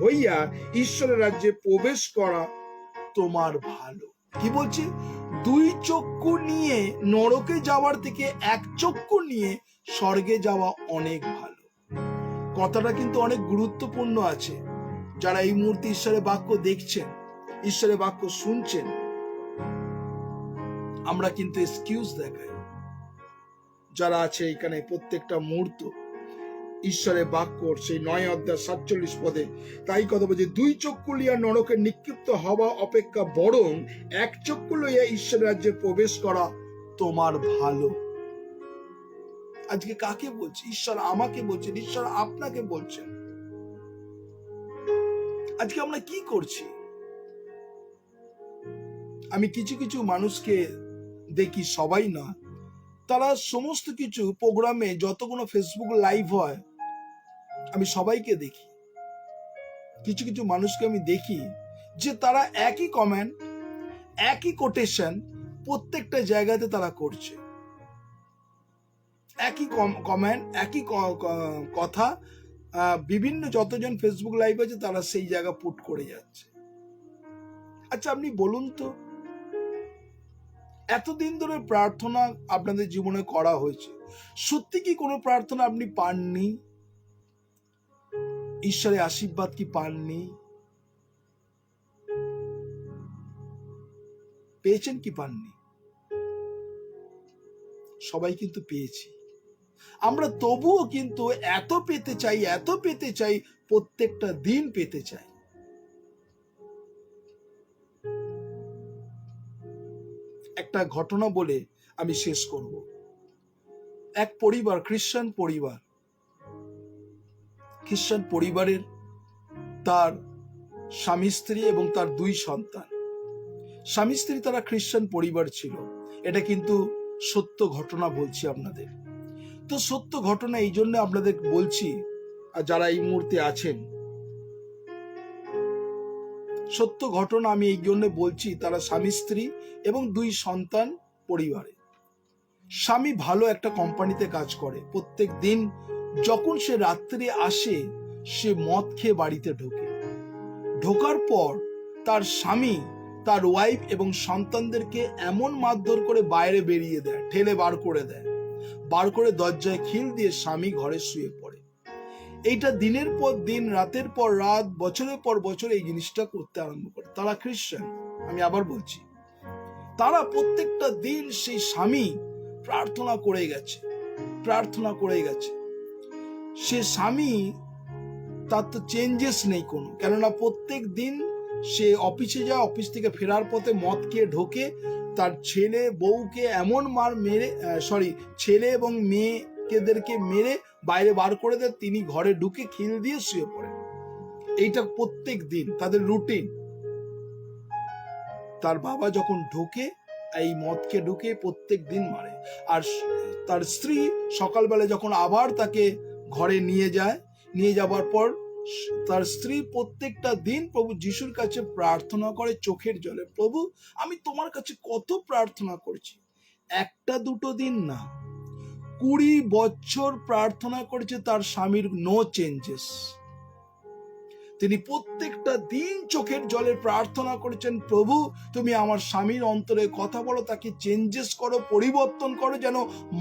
হইয়া ঈশ্বরের রাজ্যে প্রবেশ করা তোমার ভালো। কি বলছে? 2 চক্ষু নিয়ে নরকে যাওয়ার থেকে 1 চক্ষু নিয়ে স্বর্গে যাওয়া অনেক ভালো। কথাটা কিন্তু অনেক গুরুত্বপূর্ণ আছে। যারা এই মুহূর্তে ঈশ্বরের বাক্য দেখছেন, ঈশ্বরের বাক্য শুনছেন, আমরা কিন্তু এক্সকিউজ দেখাই। যারা আছে এখানে প্রত্যেকটা মুহূর্ত ঈশ্বরের বাক্য সেই 9 অধ্যায় 47 পদে তাই কথা বলছে, 2 চক্ষু লইয়া নরকে নিক্ষিপ্ত হওয়া অপেক্ষা বরং 1 চক্ষু লইয়া ঈশ্বরের রাজ্যে প্রবেশ করা তোমার ভালো। আজকে কাকে বলছি? ঈশ্বর আমাকে বলছেন, ঈশ্বর আপনাকে বলছেন। আজকে আমরা কি করছি? আমি কিছু কিছু মানুষকে দেখি, সবাই না, তারা সমস্ত কিছু প্রোগ্রামে যতগুলো ফেসবুক লাইভ হয় আমি সবাইকে দেখি। কিছু কিছু মানুষকে আমি দেখি যে তারা একই কমেন্ট, একই কোটেশন প্রত্যেকটা জায়গাতে তারা করছে, একই কমেন্ট, একই কথা বিভিন্ন যতজন ফেসবুক লাইভ আছে তারা সেই জায়গা পুট করে যাচ্ছে। আচ্ছা আপনি বলুন তো, এতদিন ধরে প্রার্থনা আপনাদের জীবনে করা হয়েছে, সত্যি কি কোনো প্রার্থনা আপনি পাননি? ঈশ্বরের আশীর্বাদ কি পাননি? পেয়েছেন কি পাননি? সবাই কিন্তু পেয়েছি। আমরা তবুও কিন্তু এত পেতে চাই, প্রত্যেকটা দিন পেতে চাই। একটা ঘটনা বলে আমি শেষ করব। এক পরিবার, খ্রিস্টান পরিবারের তার স্বামী স্ত্রী এবং তার 2 সন্তান। স্বামী স্ত্রী তারা খ্রিস্টান পরিবার ছিল, এটা কিন্তু সত্য ঘটনা বলছি আপনাদের। সত্য ঘটনা এই জন্য আপনাদের বলছি, আর যারা এই মুহূর্তে আছেন, সত্য ঘটনা আমি এই জন্য বলছি, তারা স্বামী স্ত্রী এবং 2 সন্তান পরিবারে। স্বামী ভালো একটা কোম্পানিতে কাজ করে, প্রত্যেক দিন যখন সে রাত্রে আসে সে মদ খেয়ে বাড়িতে ঢোকার পর তার স্বামী তার ওয়াইফ এবং সন্তানদেরকে এমন মারধর করে বাইরে বেরিয়ে দেয়, ঠেলে বার করে দরজায় খিল দিয়ে স্বামী ঘরে শুয়ে পড়ে। এইটা দিনের পর দিন, রাতের পর রাত, বছরের পর বছর এই জিনিসটা করতে আরম্ভ করে। তারা খ্রিস্টান, আমি আবার বলছি, তারা প্রত্যেকটা দিন সেই স্বামী প্রার্থনা করে গেছে। সে স্বামী তার তো চেঞ্জেস নেই কোনো, কেননা প্রত্যেক দিন সে অফিসে যায়, অফিস থেকে ফেরার পথে মদ খেয়ে ঢোকে, তার ছেলে বউকে এমন ছেলে এবং মেয়েদেরকে মেরে বাইরে বার করে দেয়, তিনি ঘরে ঢুকে খিল দিয়ে শুয়ে পড়ে। এইটা প্রত্যেক দিন তাদের রুটিন। তার বাবা যখন ঢোকে, এই মদকে ঢুকে প্রত্যেক দিন মারে। আর তার স্ত্রী সকালবেলা যখন আবার তাকে ঘরে নিয়ে যাবার পর তার স্ত্রী প্রত্যেকটা দিন প্রভু যিশুর কাছে প্রার্থনা করে চোখের জলে, প্রভু আমি তোমার কাছে কত প্রার্থনা করছি, 1-2 দিন না, 20 বছর প্রার্থনা করেছে, তার স্বামীর নো চেঞ্জেস। তিনি প্রত্যেকটা দিন চোখের জলে প্রার্থনা করেছেন, প্রভু তুমি আমার স্বামীর অন্তরে কথা বলো, তাকে চেঞ্জেস করো, পরিবর্তন করো, যেন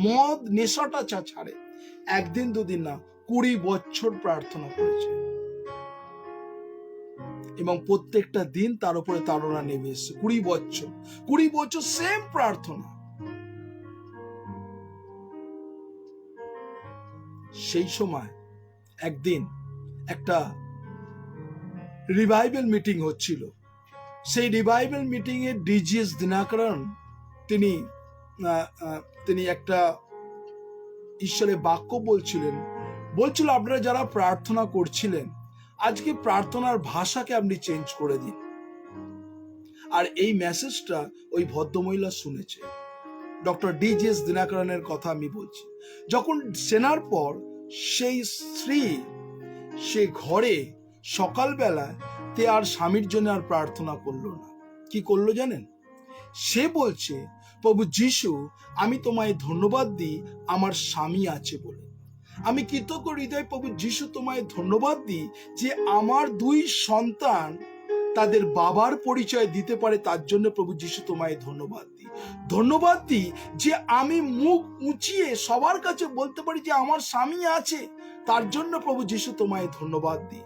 মদ নেশাটা ছাড়ে। 1-2 দিন না, 20 বছর প্রার্থনা করেছে এবং প্রত্যেকটা দিন তার উপরে তাড়না নেমে এসেছে। 20 বছর সেম প্রার্থনা। সেই সময় একদিন একটা রিভাইভাল মিটিং হচ্ছিল। সেই রিভাইভাল মিটিং এ ডিজিএস দিনাকরণ তিনি একটা ঈশ্বরের বাক্য বলছিল আপনারা যারা প্রার্থনা করছিলেন, আজকে প্রার্থনার ভাষাকে আপনি চেঞ্জ করে দিন। আর এই মেসেজটা ওই ভদ্রমহিলা শুনেছে। ডক্টর ডিজিএস দিনাকরণের কথা আমি বলছি। যখন শোনার পর সেই স্ত্রী সে ঘরে সকালবেলা তে আর স্বামীর জন্য আর প্রার্থনা করলো না। কি করলো জানেন? সে বলছে, প্রভু যিশু আমি তোমায় ধন্যবাদ দিই আমার স্বামী আছে বলে। আমি কৃতজ্ঞ হৃদয় প্রভু যিশু তোমায় ধন্যবাদ দিই যে আমার 2 সন্তান তাদের বাবার পরিচয় দিতে পারে, তার জন্য প্রভু যিশু তোমায় ধন্যবাদ দিই যে আমি মুখ উঁচিয়ে সবার কাছে বলতে পারি যে আমার স্বামী আছে, তার জন্য প্রভু যিশু তোমায় ধন্যবাদ দিই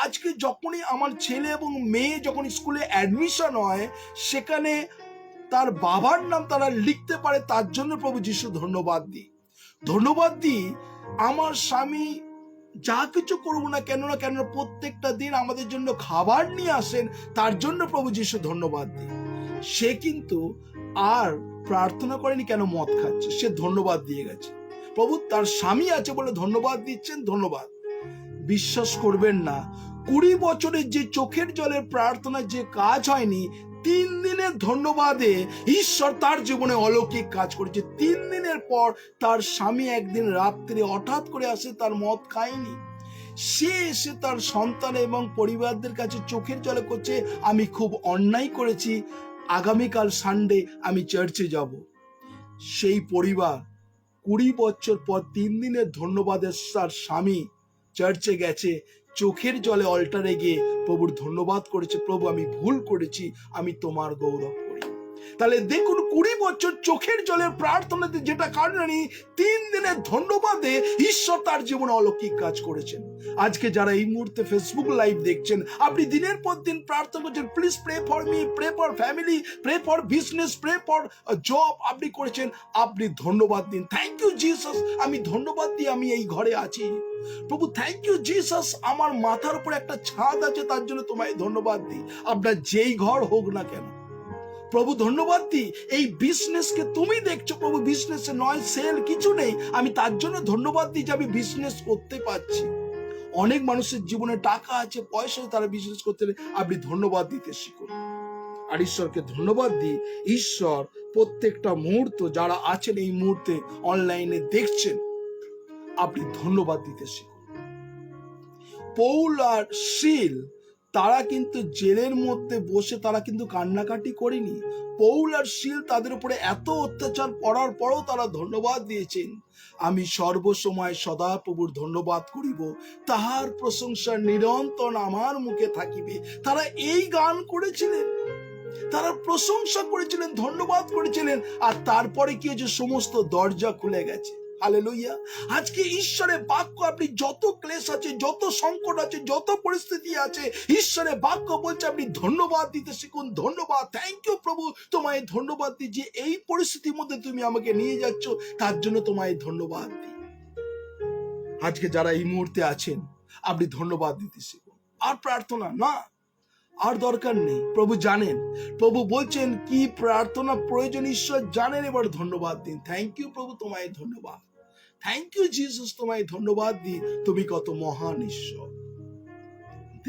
আজকে যখনই আমার ছেলে এবং মেয়ে যখন স্কুলে অ্যাডমিশন হয় সেখানে তার বাবার নাম তারা লিখতে পারে, তার জন্য প্রভু যিশু ধন্যবাদ দিই আমার স্বামী যা কিছু করবো না কেন প্রত্যেকটা দিন আমাদের জন্য খাবার নিয়ে আসেন, তার জন্য প্রভু যিশু ধন্যবাদ দিই। সে কিন্তু আর প্রার্থনা করেনি কেন মদ খাচ্ছে, সে ধন্যবাদ দিয়ে গেছে। প্রভু তার স্বামী আছে বলে ধন্যবাদ দিচ্ছেন, ধন্যবাদ। বিশ্বাস করবেন না, 20 বছরের যে চোখের জলের প্রার্থনা যে কাজ হয়নি, 3 দিনের ধন্যবাদে ঈশ্বর তার জীবনে অলৌকিক কাজ করেছে। 3 দিনের পর তার স্বামী একদিন রাত্রে হঠাৎ করে আসে, তার মদ খায়নি, সে এসে তার সন্তান এবং পরিবারদের কাছে চোখের জলে করছে, আমি খুব অন্যায় করেছি, আগামীকাল সানডে আমি চার্চে যাব। সেই পরিবার 20 বছর পর 3 দিনের ধন্যবাদের তার স্বামী চার্চে গেছে, চোখের জলে অল্টারে গিয়ে প্রভুর ধন্যবাদ করেছে, প্রভু আমি ভুল করেছি, আমি তোমার গৌরব করি। তাহলে দেখুন 20 বছর চোখের জলের প্রার্থনাতে যেটা কারণে 3 দিনের ধন্যবাদে ঈশ্বর তার জীবনে অলৌকিক কাজ করেছেন। আজকে যারা এই মুহূর্তে ফেসবুক লাইভ দেখছেন, আপনি দিনের পর দিন প্রার্থনা করছেন, please pray for me, pray for family, pray for business, pray for job, আপনি করেছেন, আপনি ধন্যবাদ দিন। থ্যাংক ইউ জিসাস, আমি ধন্যবাদ দিই আমি এই ঘরে আছি। প্রভু থ্যাংক ইউ জিসাস, আমার মাথার উপর একটা ছাদ আছে, তার জন্য তোমায় ধন্যবাদ দিই। আপনার যেই ঘর হোক না কেন, প্রভু ধন্যবাদ দিই এই বিজনেসকে তুমি দেখছো, প্রভু বিজনেসে নয় সেল কিছু নেই, আমি তার জন্য ধন্যবাদ দিই যে আমি বিজনেস করতে পারছি। অনেক মানুষের জীবনে টাকা আছে, পয়সা, তারা বিজনেস করতে, আপনি ধন্যবাদ দিতে শিখুন। আর ঈশ্বরকে ধন্যবাদ দিই। ঈশ্বর প্রত্যেকটা মুহূর্ত যারা আছেন এই মুহূর্তে অনলাইনে দেখছেন, আপনি ধন্যবাদ দিতে শিখুন। পৌল আর শিল তারা কিন্তু জেলের মধ্যে বসে তারা কিন্তু কান্নাকাটি করেনি। পৌল আর শিল তাদের উপরে এত অত্যাচার পড়ার পরও তারা ধন্যবাদ দিয়েছেন। আমি সর্বসময় সদা প্রভুর ধন্যবাদ করিব, তাহার প্রশংসা নিরন্তর আমার মুখে থাকিবে। তারা এই গান করেছিলেন, তারা প্রশংসা করেছিলেন, ধন্যবাদ করেছিলেন, আর তারপরে কি যে সমস্ত দরজা খুলে গেছে। হালেলুয়া। আজকে ঈশ্বরের বাক্য, আপনি যত ক্লেশ আছে, যত সংকট আছে, যত পরিস্থিতি আছে, ঈশ্বরের বাক্য বলছে আপনি ধন্যবাদ দিতে শিখুন। ধন্যবাদ, থ্যাংক ইউ প্রভু, তোমায় ধন্যবাদ দিই যে এই পরিস্থিতির মধ্যে তুমি আমাকে নিয়ে যাচ্ছ, তার জন্য তোমায় ধন্যবাদ দিই। আজকে যারা এই মুহূর্তে আছেন, আপনি ধন্যবাদ দিতে শিখুন। আর প্রার্থনা না, আর দরকার নেই। প্রভু জানেন, প্রভু বলছেন কি প্রার্থনা প্রয়োজন ঈশ্বর জানেন। এবার ধন্যবাদ দিন। থ্যাংক ইউ প্রভু, তোমায় ধন্যবাদ। থ্যাংক ইউ জিসাস, তোমায় ধন্যবাদ দিই, তুমি কত মহান ঈশ্বর।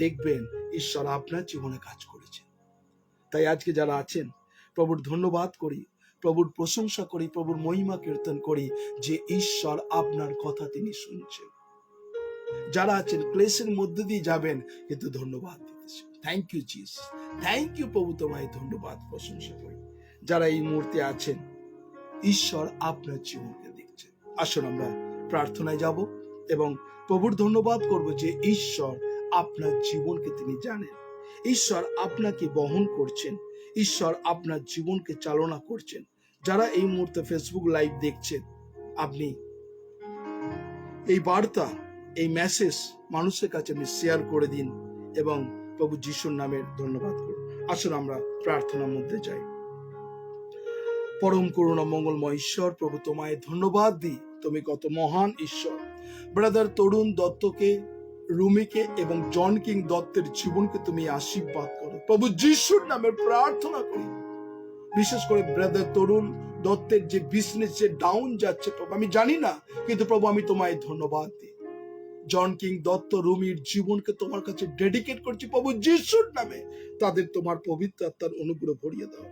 দেখবেন ঈশ্বর আপনার জীবনে কাজ করেছেন। তাই আজকে যারা আছেন, প্রভুর ধন্যবাদ করি, প্রভুর প্রশংসা করি, প্রভুর মহিমা কীর্তন করি যে ঈশ্বর আপনার কথা তিনি শুনছেন। যারা আছেন ক্লেশের মধ্যে দিয়ে যাবেন, কিন্তু ধন্যবাদ দিতেছে। Thank you Jesus, thank you প্রভু, তোমায় ধন্যবাদ প্রশংসা করি। যারা এই মুহূর্তে আছেন, ঈশ্বর আপনার জীবনকে দেখছেন। আসুন আমরা প্রার্থনায় যাব এবং প্রভুর ধন্যবাদ করব যে ঈশ্বর আপনার জীবনকে তিনি জানেন। ঈশ্বর আপনাকে বহন করছেন, ঈশ্বর আপনার জীবনকে চালনা করছেন। যারা এই মুহূর্তে ফেসবুক লাইভ দেখছেন, আপনি এই বার্তা, এই মেসেজ মানুষের কাছে আপনি শেয়ার করে দিন এবং প্রভু যিশুর নামে ধন্যবাদ করুন। আসুন আমরা প্রার্থনার মধ্যে যাই। পরম করুণা মঙ্গলময় ঈশ্বর, প্রভু তোমায় ধন্যবাদ দিই, তুমি কত মহান ঈশ্বর। ব্রাদার তরুণ দত্তকে, রুমিকে এবং জন কিং দত্তের জীবনকে তুমি আশীর্বাদ করো প্রভু যিশুর নামে প্রার্থনা করি। বিশেষ করে ব্রাদার তরুণ দত্তের যে বিজনেস যে ডাউন যাচ্ছে প্রভু, আমি জানি না, কিন্তু প্রভু আমি তোমায় ধন্যবাদ দিই। জন কিং দত্ত, রুমির জীবনকে তোমার কাছে ডেডিকেট করছি প্রভু যিশুর নামে। তাদের তোমার পবিত্র আত্মার অনুগ্রহ ভরিয়ে দাও।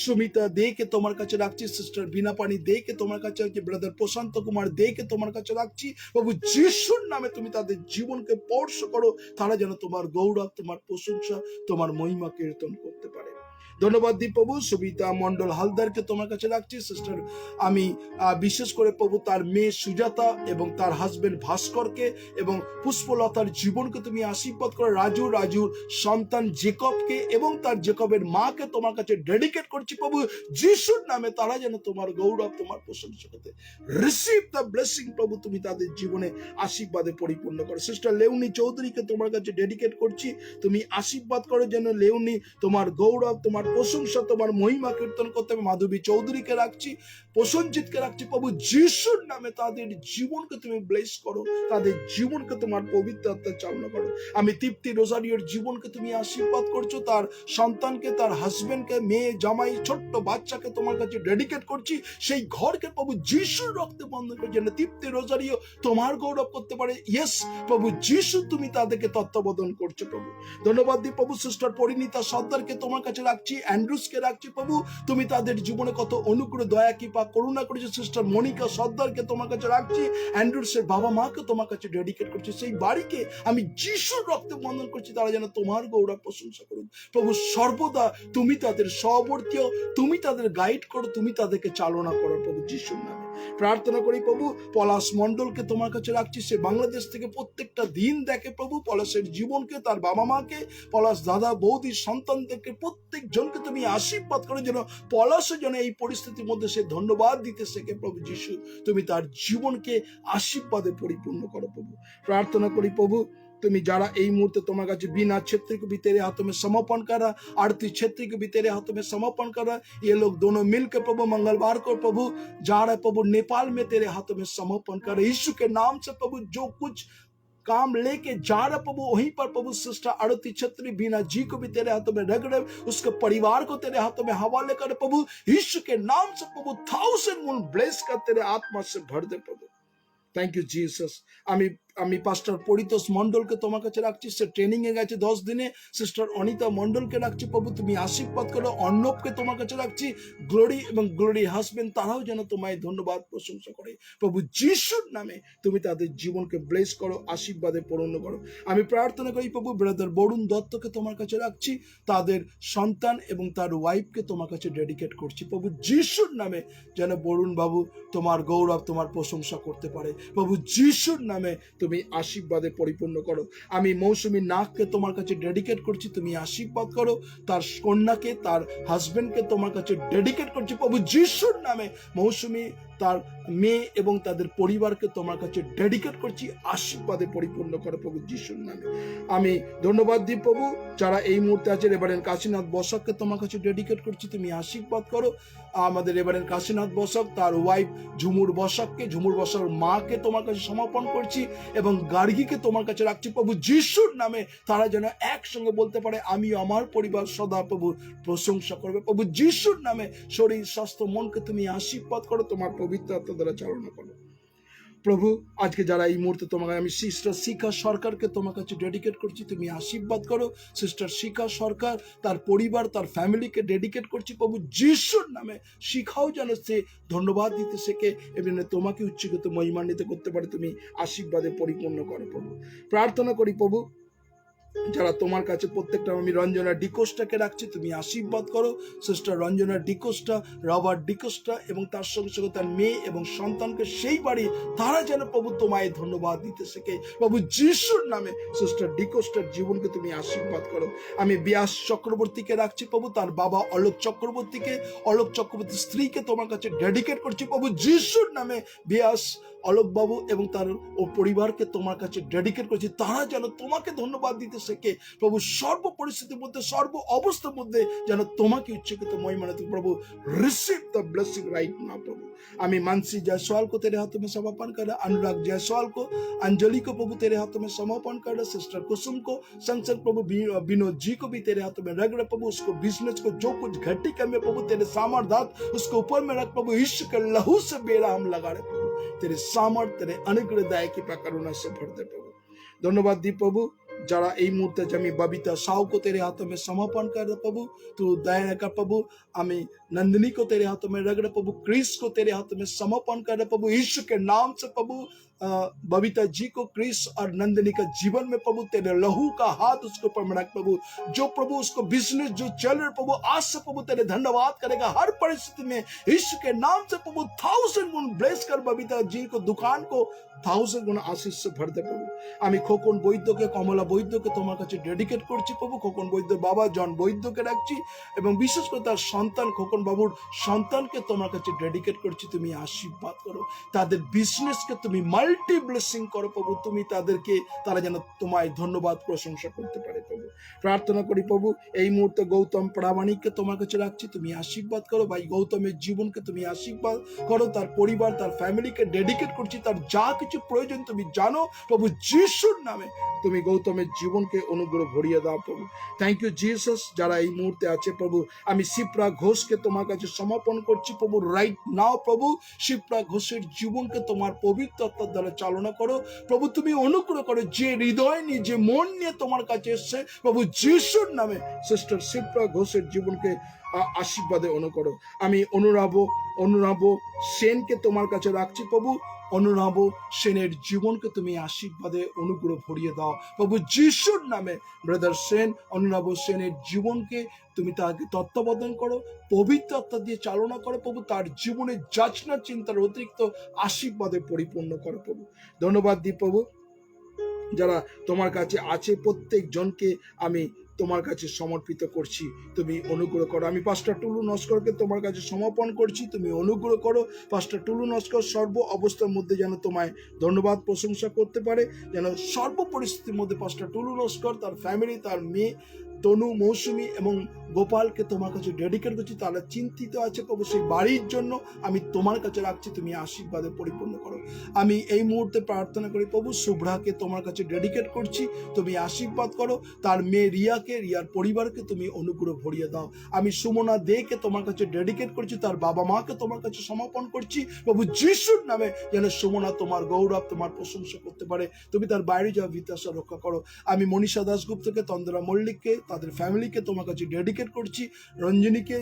সুমিতা দেকে তোমার কাছে রাখছি, সিস্টার বিনা পানি দেকে তোমার কাছে রাখছি, ব্রাদার প্রশান্ত কুমার দেকে তোমার কাছে রাখছি প্রভু যিশুর নামে। তুমি তাদের জীবনকে স্পর্শ করো, তারা যেন তোমার গৌরব, তোমার প্রশংসা, তোমার মহিমা কীর্তন করতে পারে। ধন্যবাদ দিই প্রভু সবিতা মন্ডল হালদারকে তোমার কাছে রাখছি। সিস্টার আমি বিশেষ করে প্রভু তার মেয়ে সুজাতা এবং তার হাজবেন্ড ভাস্করকে এবং পুষ্পলতার জীবনকে তুমি আশীর্বাদ করো। রাজুর সন্তান জেকবকে এবং তার জেকবের মাকে তোমার কাছে ডেডিকেট করছি প্রভু যিশুর নামে। তারা যেন তোমার গৌরব, তোমার প্রশংসা করতে রিসিভ দ্য ব্লেসিং প্রভু, তুমি তাদের জীবনে আশীর্বাদে পরিপূর্ণ করো। সিস্টার লেউনি চৌধুরীকে তোমার কাছে ডেডিকেট করছি, তুমি আশীর্বাদ করো যেন লেউনি তোমার গৌরব, তোমার প্রশংসা, তোমার মহিমা কীর্তন করতে হবে। মাধবী চৌধুরীকে রাখছি, প্রসঞ্জিতকে রাখছি প্রভু যিশুর নামে। তাদের জীবনকে তুমি ব্লেস করো, তাদের জীবনকে তোমার পবিত্র আত্মা চালনা করো। আমি তৃপ্তি রোজারিওর জীবনকে তুমি আশীর্বাদ করছো, তার সন্তানকে, তার হাজবেন্ডকে, মেয়ে জামাই ছোট্ট বাচ্চাকে তোমার কাছে ডেডিকেট করছি। সেই ঘরকে প্রভু যিশুর রক্তে বন্ধন করে যেন তৃপ্তি রোজারিও তোমার গৌরব করতে পারে। ইয়েস প্রভু যিশু, তুমি তাদেরকে তত্ত্বাবধান করছো প্রভু। ধন্যবাদ দিই প্রভু সিস্টার পরিণীতা সর্দারকে তোমার কাছে রাখছি, অ্যান্ড্রুসকে রাখছি প্রভু, তুমি তাদের জীবনে কত অনুগ্রহ, দয়া, কৃপা, করুণা করেছো। সিস্টার মনিকা সর্দারকে তোমার কাছে রাখছি, অ্যান্ড্রুসের বাবা মাকে তোমার কাছে ডেডিকেট করছি। সেই বাড়িকে আমি যিশুর রক্তে বন্ধন করছি, তারা যেন তোমার গৌরব প্রশংসা করুন প্রভু। সর্বদা তুমি তাদের সহবর্তীয়, তুমি তাদের গাইড করো, তুমি তাদেরকে চালনা করো প্রভু যিশুর নামে প্রার্থনা করি প্রভু। পলাশ মন্ডলকে তোমার কাছে রাখছি, সে বাংলাদেশ থেকে প্রত্যেকটা দিন দেখে প্রভু। পলাশের জীবনকে, তার বাবা মাকে, পলাশ দাদা বৌদির সন্তানদেরকে প্রত্যেক জনকে তুমি আশীর্বাদ করো যেন পলাশের জন্য এই পরিস্থিতির মধ্যে সে ধন্যবাদ দিতে শেখে প্রভু যিশু। তুমি তার জীবনকে আশীর্বাদে পরিপূর্ণ করো প্রভু। প্রার্থনা করি প্রভু, তুমি যাरा এই মুহূর্তে তোমার কাছে बिना क्षेत्र को भी तेरे हाथों में समर्पण करा, आरती क्षेत्र को भी तेरे हाथों में समर्पण करा। ये लोग दोनों मिलकर प्रभु मंगलवार को प्रभु जा रहे प्रभु नेपाल में तेरे हाथों में समर्पण कर। यीशु के नाम से प्रभु जो कुछ काम लेके जा रहा प्रभु, वहीं पर प्रभु सिस्टर आरती छत्री बीना जी को भी तेरे हाथों में रख रहे, उसके परिवार को तेरे हाथों में हवाले कर प्रभु यीशु के नाम से प्रभु 1000 गुण ब्लेस कर तेरे आत्मा से भर दे प्रभु। Thank you Jesus. আমি আমি পাস্টার পরিতোষ মণ্ডলকে তোমার কাছে রাখছি, সে ট্রেনিং এ গেছে 10 দিনে। সিস্টার অনিতা মণ্ডলকে রাখছি প্রভু, তুমি আশীর্বাদ করো। অর্ণবকে তোমার কাছে রাখছি, গ্লোরি এবং গ্লোরি হাজবেন্ড, তারাও যেন তোমায় ধন্যবাদ প্রশংসা করে প্রভু যিশুর নামে। তুমি তাদের জীবনকে ব্লেস করো, আশীর্বাদে পূর্ণ করো। আমি প্রার্থনা করি প্রভু ব্রাদার বরুণ দত্তকে তোমার কাছে রাখছি, তাদের সন্তান এবং তার ওয়াইফকে তোমার কাছে ডেডিকেট করছি প্রভু যিশুর নামে, যেন বরুণ বাবু তোমার গৌরব, তোমার প্রশংসা করতে পারে প্রভু যিশুর নামে। তুমি আশীর্বাদে পরিপূর্ণ করো। আমি মৌসুমী নাগকে তোমার কাছে ডেডিকেট করছি, তুমি আশীর্বাদ করো। তার কন্যাকে, তার হাজবেন্ডকে তোমার কাছে ডেডিকেট করছি প্রভু যিশুর নামে। মৌসুমী, তার মেয়ে এবং তাদের পরিবারকে তোমার কাছে ডেডিকেট করছি, আশীর্বাদে পরিপূর্ণ করো প্রভু যিশুর নামে। আমি ধন্যবাদ দিই প্রভু যারা এই মুহূর্তে আছে। রেভারেন্ড কাশীনাথ বসাককে তোমার কাছে ডেডিকেট করছি, তুমি আশীর্বাদ করো। আমাদের রেভারেন্ড কাশীনাথ বসাক, তার ওয়াইফ ঝুমুর বসাককে, ঝুমুর বসার মাকে তোমার কাছে সমর্পণ করছি এবং গার্গীকে তোমার কাছে রাখছি প্রভু যিশুর নামে। তারা যেন একসঙ্গে বলতে পারে আমি আমার পরিবার সদা প্রভু প্রশংসা করবে প্রভু যিশুর নামে। শরীর, স্বাস্থ্য, মনকে তুমি আশীর্বাদ করো, তোমার পবিত্র আত্মা দ্বারা চালনা করো প্রভু। আজকে যারা এই মুহূর্তে তোমাকে, আমি সিস্টার শিখা সরকারকে তোমার কাছে ডেডিকেট করছি, তুমি আশীর্বাদ করো। সিস্টার শিখা সরকার, তার পরিবার, তার ফ্যামিলিকে ডেডিকেট করছি প্রভু যিশুর নামে। শিখাও যেন সে ধন্যবাদ দিতে শেখে এবং তোমাকে উচ্চীকৃত মহিমান্বিত করতে পারে, তুমি আশীর্বাদে পরিপূর্ণ করো প্রভু। প্রার্থনা করি প্রভু যারা তোমার কাছে প্রত্যেকটা, আমি রঞ্জনা ডিকোস্টাকে রাখছি, তুমি আশীর্বাদ করো। সিস্টার রঞ্জনা ডিকোস্টা, রবার্ট ডিকোস্টা এবং তার সঙ্গে সঙ্গে তার মেয়ে এবং সন্তানকে, সেই বাড়ি, তারা যেন প্রভু তোমায় ধন্যবাদ দিতে শেখে প্রভু যিশুর নামে। সিস্টার ডিকোস্টার জীবনকে তুমি আশীর্বাদ করো। আমি ব্যাস চক্রবর্তীকে রাখছি প্রভু, তার বাবা অলোক চক্রবর্তীকে, অলোক চক্রবর্তীর স্ত্রীকে তোমার কাছে ডেডিকেট করছি প্রভু যিশুর নামে। ব্যাস অলোক বাবু এবং তার ও পরিবারকে তোমার কাছে ডেডিকেট করছি, তারা যেন তোমাকে ধন্যবাদ দিতে শেখে প্রভু সর্ব পরিস্থিতির মধ্যে, সর্ব অবস্থার মধ্যে যেন তোমাকে উচ্চকিত মহিমান্বিত प्रभु receive the blessing right now प्रभु। আমি मानसी जायसवाल को तेरे हाथों में समर्पण कर रहा, अनुराग जायसवाल को, अंजलि को प्रभु तेरे हाथों में समर्पण कर रहा, सिस्टर कुसुम को, संग प्रभु विनोद जी को भी तेरे हाथों में रख रहा प्रभु। उसको बिजनेस को जो कुछ घटी कमे प्रभु तेरे सामर्थ्य उसको ऊपर में रख प्रभु। यीशु के लहू से बेड़ा हम लगा रहे प्रभु, तेरे सामर्थ्य, तेरे अनुग्रह, दया की करुणा से भर दे प्रभु। धन्यवाद दी प्रभु যারা এই মুহূর্তে আমি बबीता साहू को तेरे हाथों में समर्पण कर रहा प्रभु, तू दया कर प्रभु। আমি नंदिनी को तेरे हाथों में रख रहा प्रभु, क्रिस को तेरे हाथों में समर्पण कर रहा प्रभु यीशु के नाम से प्रभु। बबीता जी को, क्रिस और नंदिनी का जीवन में प्रभु तेरे लहू का हाथ उसके ऊपर में रख प्रभु। जो प्रभु उसको बिजनेस जो चल रहे प्रभु, आज से प्रभु तेरे धन्यवाद करेगा हर परिस्थिति में यीशु के नाम से प्रभु। 1000 गुण ब्लेस कर बबीता जी को, दुकान को 1000 गुण आशीष से भर दे प्रभु। আমি খোকন বৈদ্যকে, কমলা বৈদ্যকে তোমার কাছে ডেডিকেট করছি প্রভু। খোকন বৈদ্য বাবা জন বৈদ্যকে রাখছি এবং বিশেষ করে তার সন্তান খোকন বাবুর সন্তানকে তোমার কাছে ডেডিকেট করছি, তুমি আশীর্বাদ করো। তাদের বিজনেসকে তুমি মাল্টি ব্লেসিং করো প্রভু। তুমি তাদেরকে, তারা যেন তোমায় ধন্যবাদ প্রশংসা করতে পারে প্রভু। প্রার্থনা করি প্রভু এই মুহূর্তে গৌতম প্রামাণিককে তোমার কাছে রাখছি, তুমি আশীর্বাদ করো। ভাই গৌতমের জীবনকে তুমি আশীর্বাদ করো, তার পরিবার, তার ফ্যামিলিকে ডেডিকেট করছি। তার যা কিছু প্রয়োজন তুমি জানো প্রভু যিশুর নামে। তুমি গৌতমের জীবনকে অনুগ্রহ ভরিয়ে দাও প্রভু। Thank you Jesus. যারা এই মুহূর্তে আছে প্রভু, আমি শিপ্রা ঘোষকে তোমার কাছে সমর্পণ করছি প্রভু রাইট নাও প্রভু। শিপ্রা ঘোষের জীবনকে তোমার পবিত্র আত্মার দ্বারা চালনা করো প্রভু। তুমি অনুগ্রহ করো, যে হৃদয় নিয়ে, যে মন নিয়ে তোমার কাছে এসছে প্রভু যিশুর নামে সিস্টার শিপ্রা ঘোষের জীবনকে আশীর্বাদে অনুকরো। আমি অনুরাব সেনকে তোমার কাছে রাখছি প্রভু। অনুরাব সেনের জীবনকে তুমি আশীর্বাদে অনুগ্রহ ভরিয়ে দাও প্রভু যিশুর নামে। ব্রাদার সেন, অনুরাব সেনের জীবনকে তুমি তাকে তত্ত্বাবধান করো, পবিত্র আত্মা দিয়ে চালনা করো প্রভু। তার জীবনে যাচনা চিন্তার অতিরিক্ত আশীর্বাদে পরিপূর্ণ করো প্রভু। ধন্যবাদ দিই প্রভু যারা তোমার কাছে আছে প্রত্যেক জনকে আমি তোমার কাছে সমর্পিত করছি, তুমি অনুগ্রহ করো। আমি পাস্টার টুলু নস্করকে তোমার কাছে সমর্পণ করছি, তুমি অনুগ্রহ করো। পাস্টার টুলু নস্কর সর্ব অবস্থার মধ্যে যেন তোমায় ধন্যবাদ প্রশংসা করতে পারে, যেন সর্ব পরিস্থিতির মধ্যে পাস্টার টুলু নস্কর, তার ফ্যামিলি, তার মেয়ে, তনু, মৌসুমী এবং গোপালকে তোমার কাছে ডেডিকেট করছি। তারা চিন্তিত আছে প্রভু, সেই বাড়ির জন্য আমি তোমার কাছে রাখছি, তুমি আশীর্বাদে পরিপূর্ণ করো। আমি এই মুহূর্তে প্রার্থনা করি প্রভু, শুভ্রাকে তোমার কাছে ডেডিকেট করছি, তুমি আশীর্বাদ করো। তার মেয়ে রিয়াকে, রিয়ার পরিবারকে তুমি অনুগ্রহ ভরিয়ে দাও। আমি সুমনা দেকে তোমার কাছে ডেডিকেট করছি, তার বাবা মাকে তোমার কাছে সমর্পণ করছি প্রভু যিশুর নামে, যেন সুমনা তোমার গৌরব, তোমার প্রশংসা করতে পারে। তুমি তার বাইরে যাওয়া বিতাশা রক্ষা করো। আমি মনীষা দাশগুপ্তকে, তন্দ্রা মল্লিককে, তাদের ফ্যামিলিকে তোমার কাছে ডেডিকেট করছি। রঞ্জনীকে,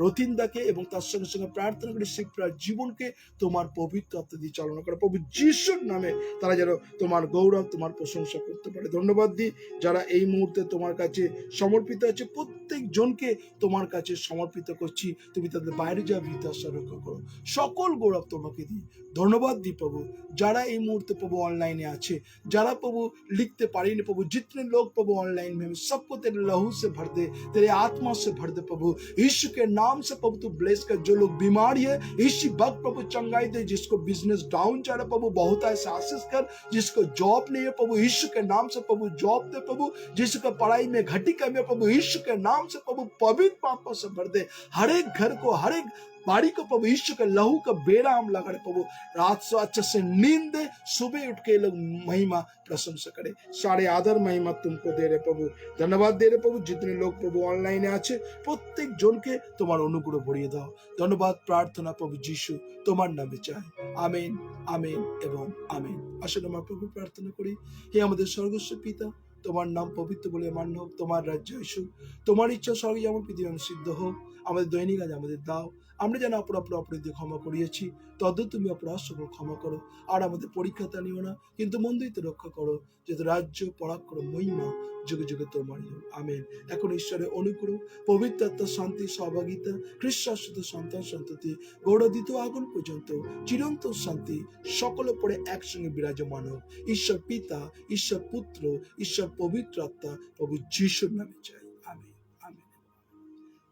রতিনদাকে এবং তার সঙ্গে সঙ্গে প্রার্থনা করি শিপ্রার জীবনকে তোমার পবিত্র আত্মা দিয়ে চালনা করো প্রভু যিশুর নামে, তারা যেন তোমার গৌরব, তোমার প্রশংসা করতে পারে। ধন্যবাদ দিই যারা এই মুহূর্তে তোমার কাছে সমর্পিত আছে, প্রত্যেক জনকে তোমার কাছে সমর্পিত করছি। তুমি তাদের বাইরে যাওয়া বিতাশা রক্ষা করো। সকল গৌরব তোমাকে দিই। ধন্যবাদ দিই प्रभु, যারা এই মুহূর্তে प्रभु ऑनलाइन আছে, যারা प्रभु लिखते पारेंगे प्रभु, जितने लोग प्रभु ऑनलाइन में, सबको तेरे लहू से भर दे, तेरे आत्मा से भर दे प्रभु यीशु के नाम से प्रभु। तू ब्लेस कर जो लोग बीमार है इसी वक्त प्रभु चंगाई दे, जिसको बिजनेस डाउन जा रहा प्रभु बहुत ऐसे आशीष कर, जिसको जॉब नहीं है प्रभु यीशु के नाम से प्रभु जॉब दे प्रभु, जिसको पढ़ाई में घटी कमी है प्रभु यीशु के नाम से प्रभु पवित्र पापों से भर दे। हर एक घर को, हर एक बाड़ी को प्रभु यीशु के लहू का बेड़ा हम लगा रहे प्रभु, रात से अच्छे से नींद दे, सुबह उठ के लोग महिमा प्रशंसा करे। सारे आदर महिमा तुमको दे रहे प्रभु, धन्यवाद दे रहे प्रभु। जितने लोग प्रभु ऑनलाइन আছে প্রত্যেক জনকে তোমার অনুগ্রহ ভরিয়ে দাও। ধন্যবাদ প্রার্থনা প্রভু যিশু তোমার নামে চাই, আমেন, আমেন এবং আমেন। আসলে আমরা প্রভু প্রার্থনা করি, হে আমাদের স্বর্গস্ব পিতা, তোমার নাম পবিত্র বলে মান্য হোক, তোমার রাজ্য আসুক, তোমার ইচ্ছা স্বর্গে যেমন পৃথিবী সিদ্ধ হোক। আমাদের দৈনিক আজ আমাদের দাও, আমরা যেন অপরাধী ক্ষমা করিয়েছি তদ্দূর তুমি অপরাধ সকল ক্ষমা করো। আর আমাদের পরীক্ষাতে নিও না, কিন্তু মন্দ হইতে রক্ষা করো, যেহেতু রাজ্য, পরাক্রম, মহিমা যুগে যুগে তোমারই হোক, আমেন। এখন ঈশ্বরের অনুগ্রহ, পবিত্র আত্মার শান্তি, সহভাগিতা, খ্রিস্ট শাশ্বত সন্তান সন্ততি, গৌরদিত আগুন পর্যন্ত চিরন্তন শান্তি সকলের পরে একসঙ্গে বিরাজমান হোক। ঈশ্বর পিতা, ঈশ্বর পুত্র, ঈশ্বর পবিত্র আত্মা প্রভু যিশুর নামে চাই, আমেন, আমেন।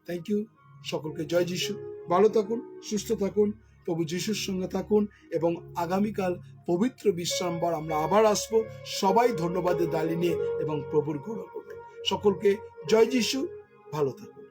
Thank you. সকলকে জয় যিশু। ভালো থাকুন, সুস্থ থাকুন, প্রভু যিশুর সঙ্গে থাকুন এবং আগামীকাল পবিত্র বিশ্রামবার আমরা আবার আসবো। সবাই ধন্যবাদের ডালি নিয়ে এবং প্রভুর গৌরব করব। সকলকে জয় যিশু, ভালো থাকুন।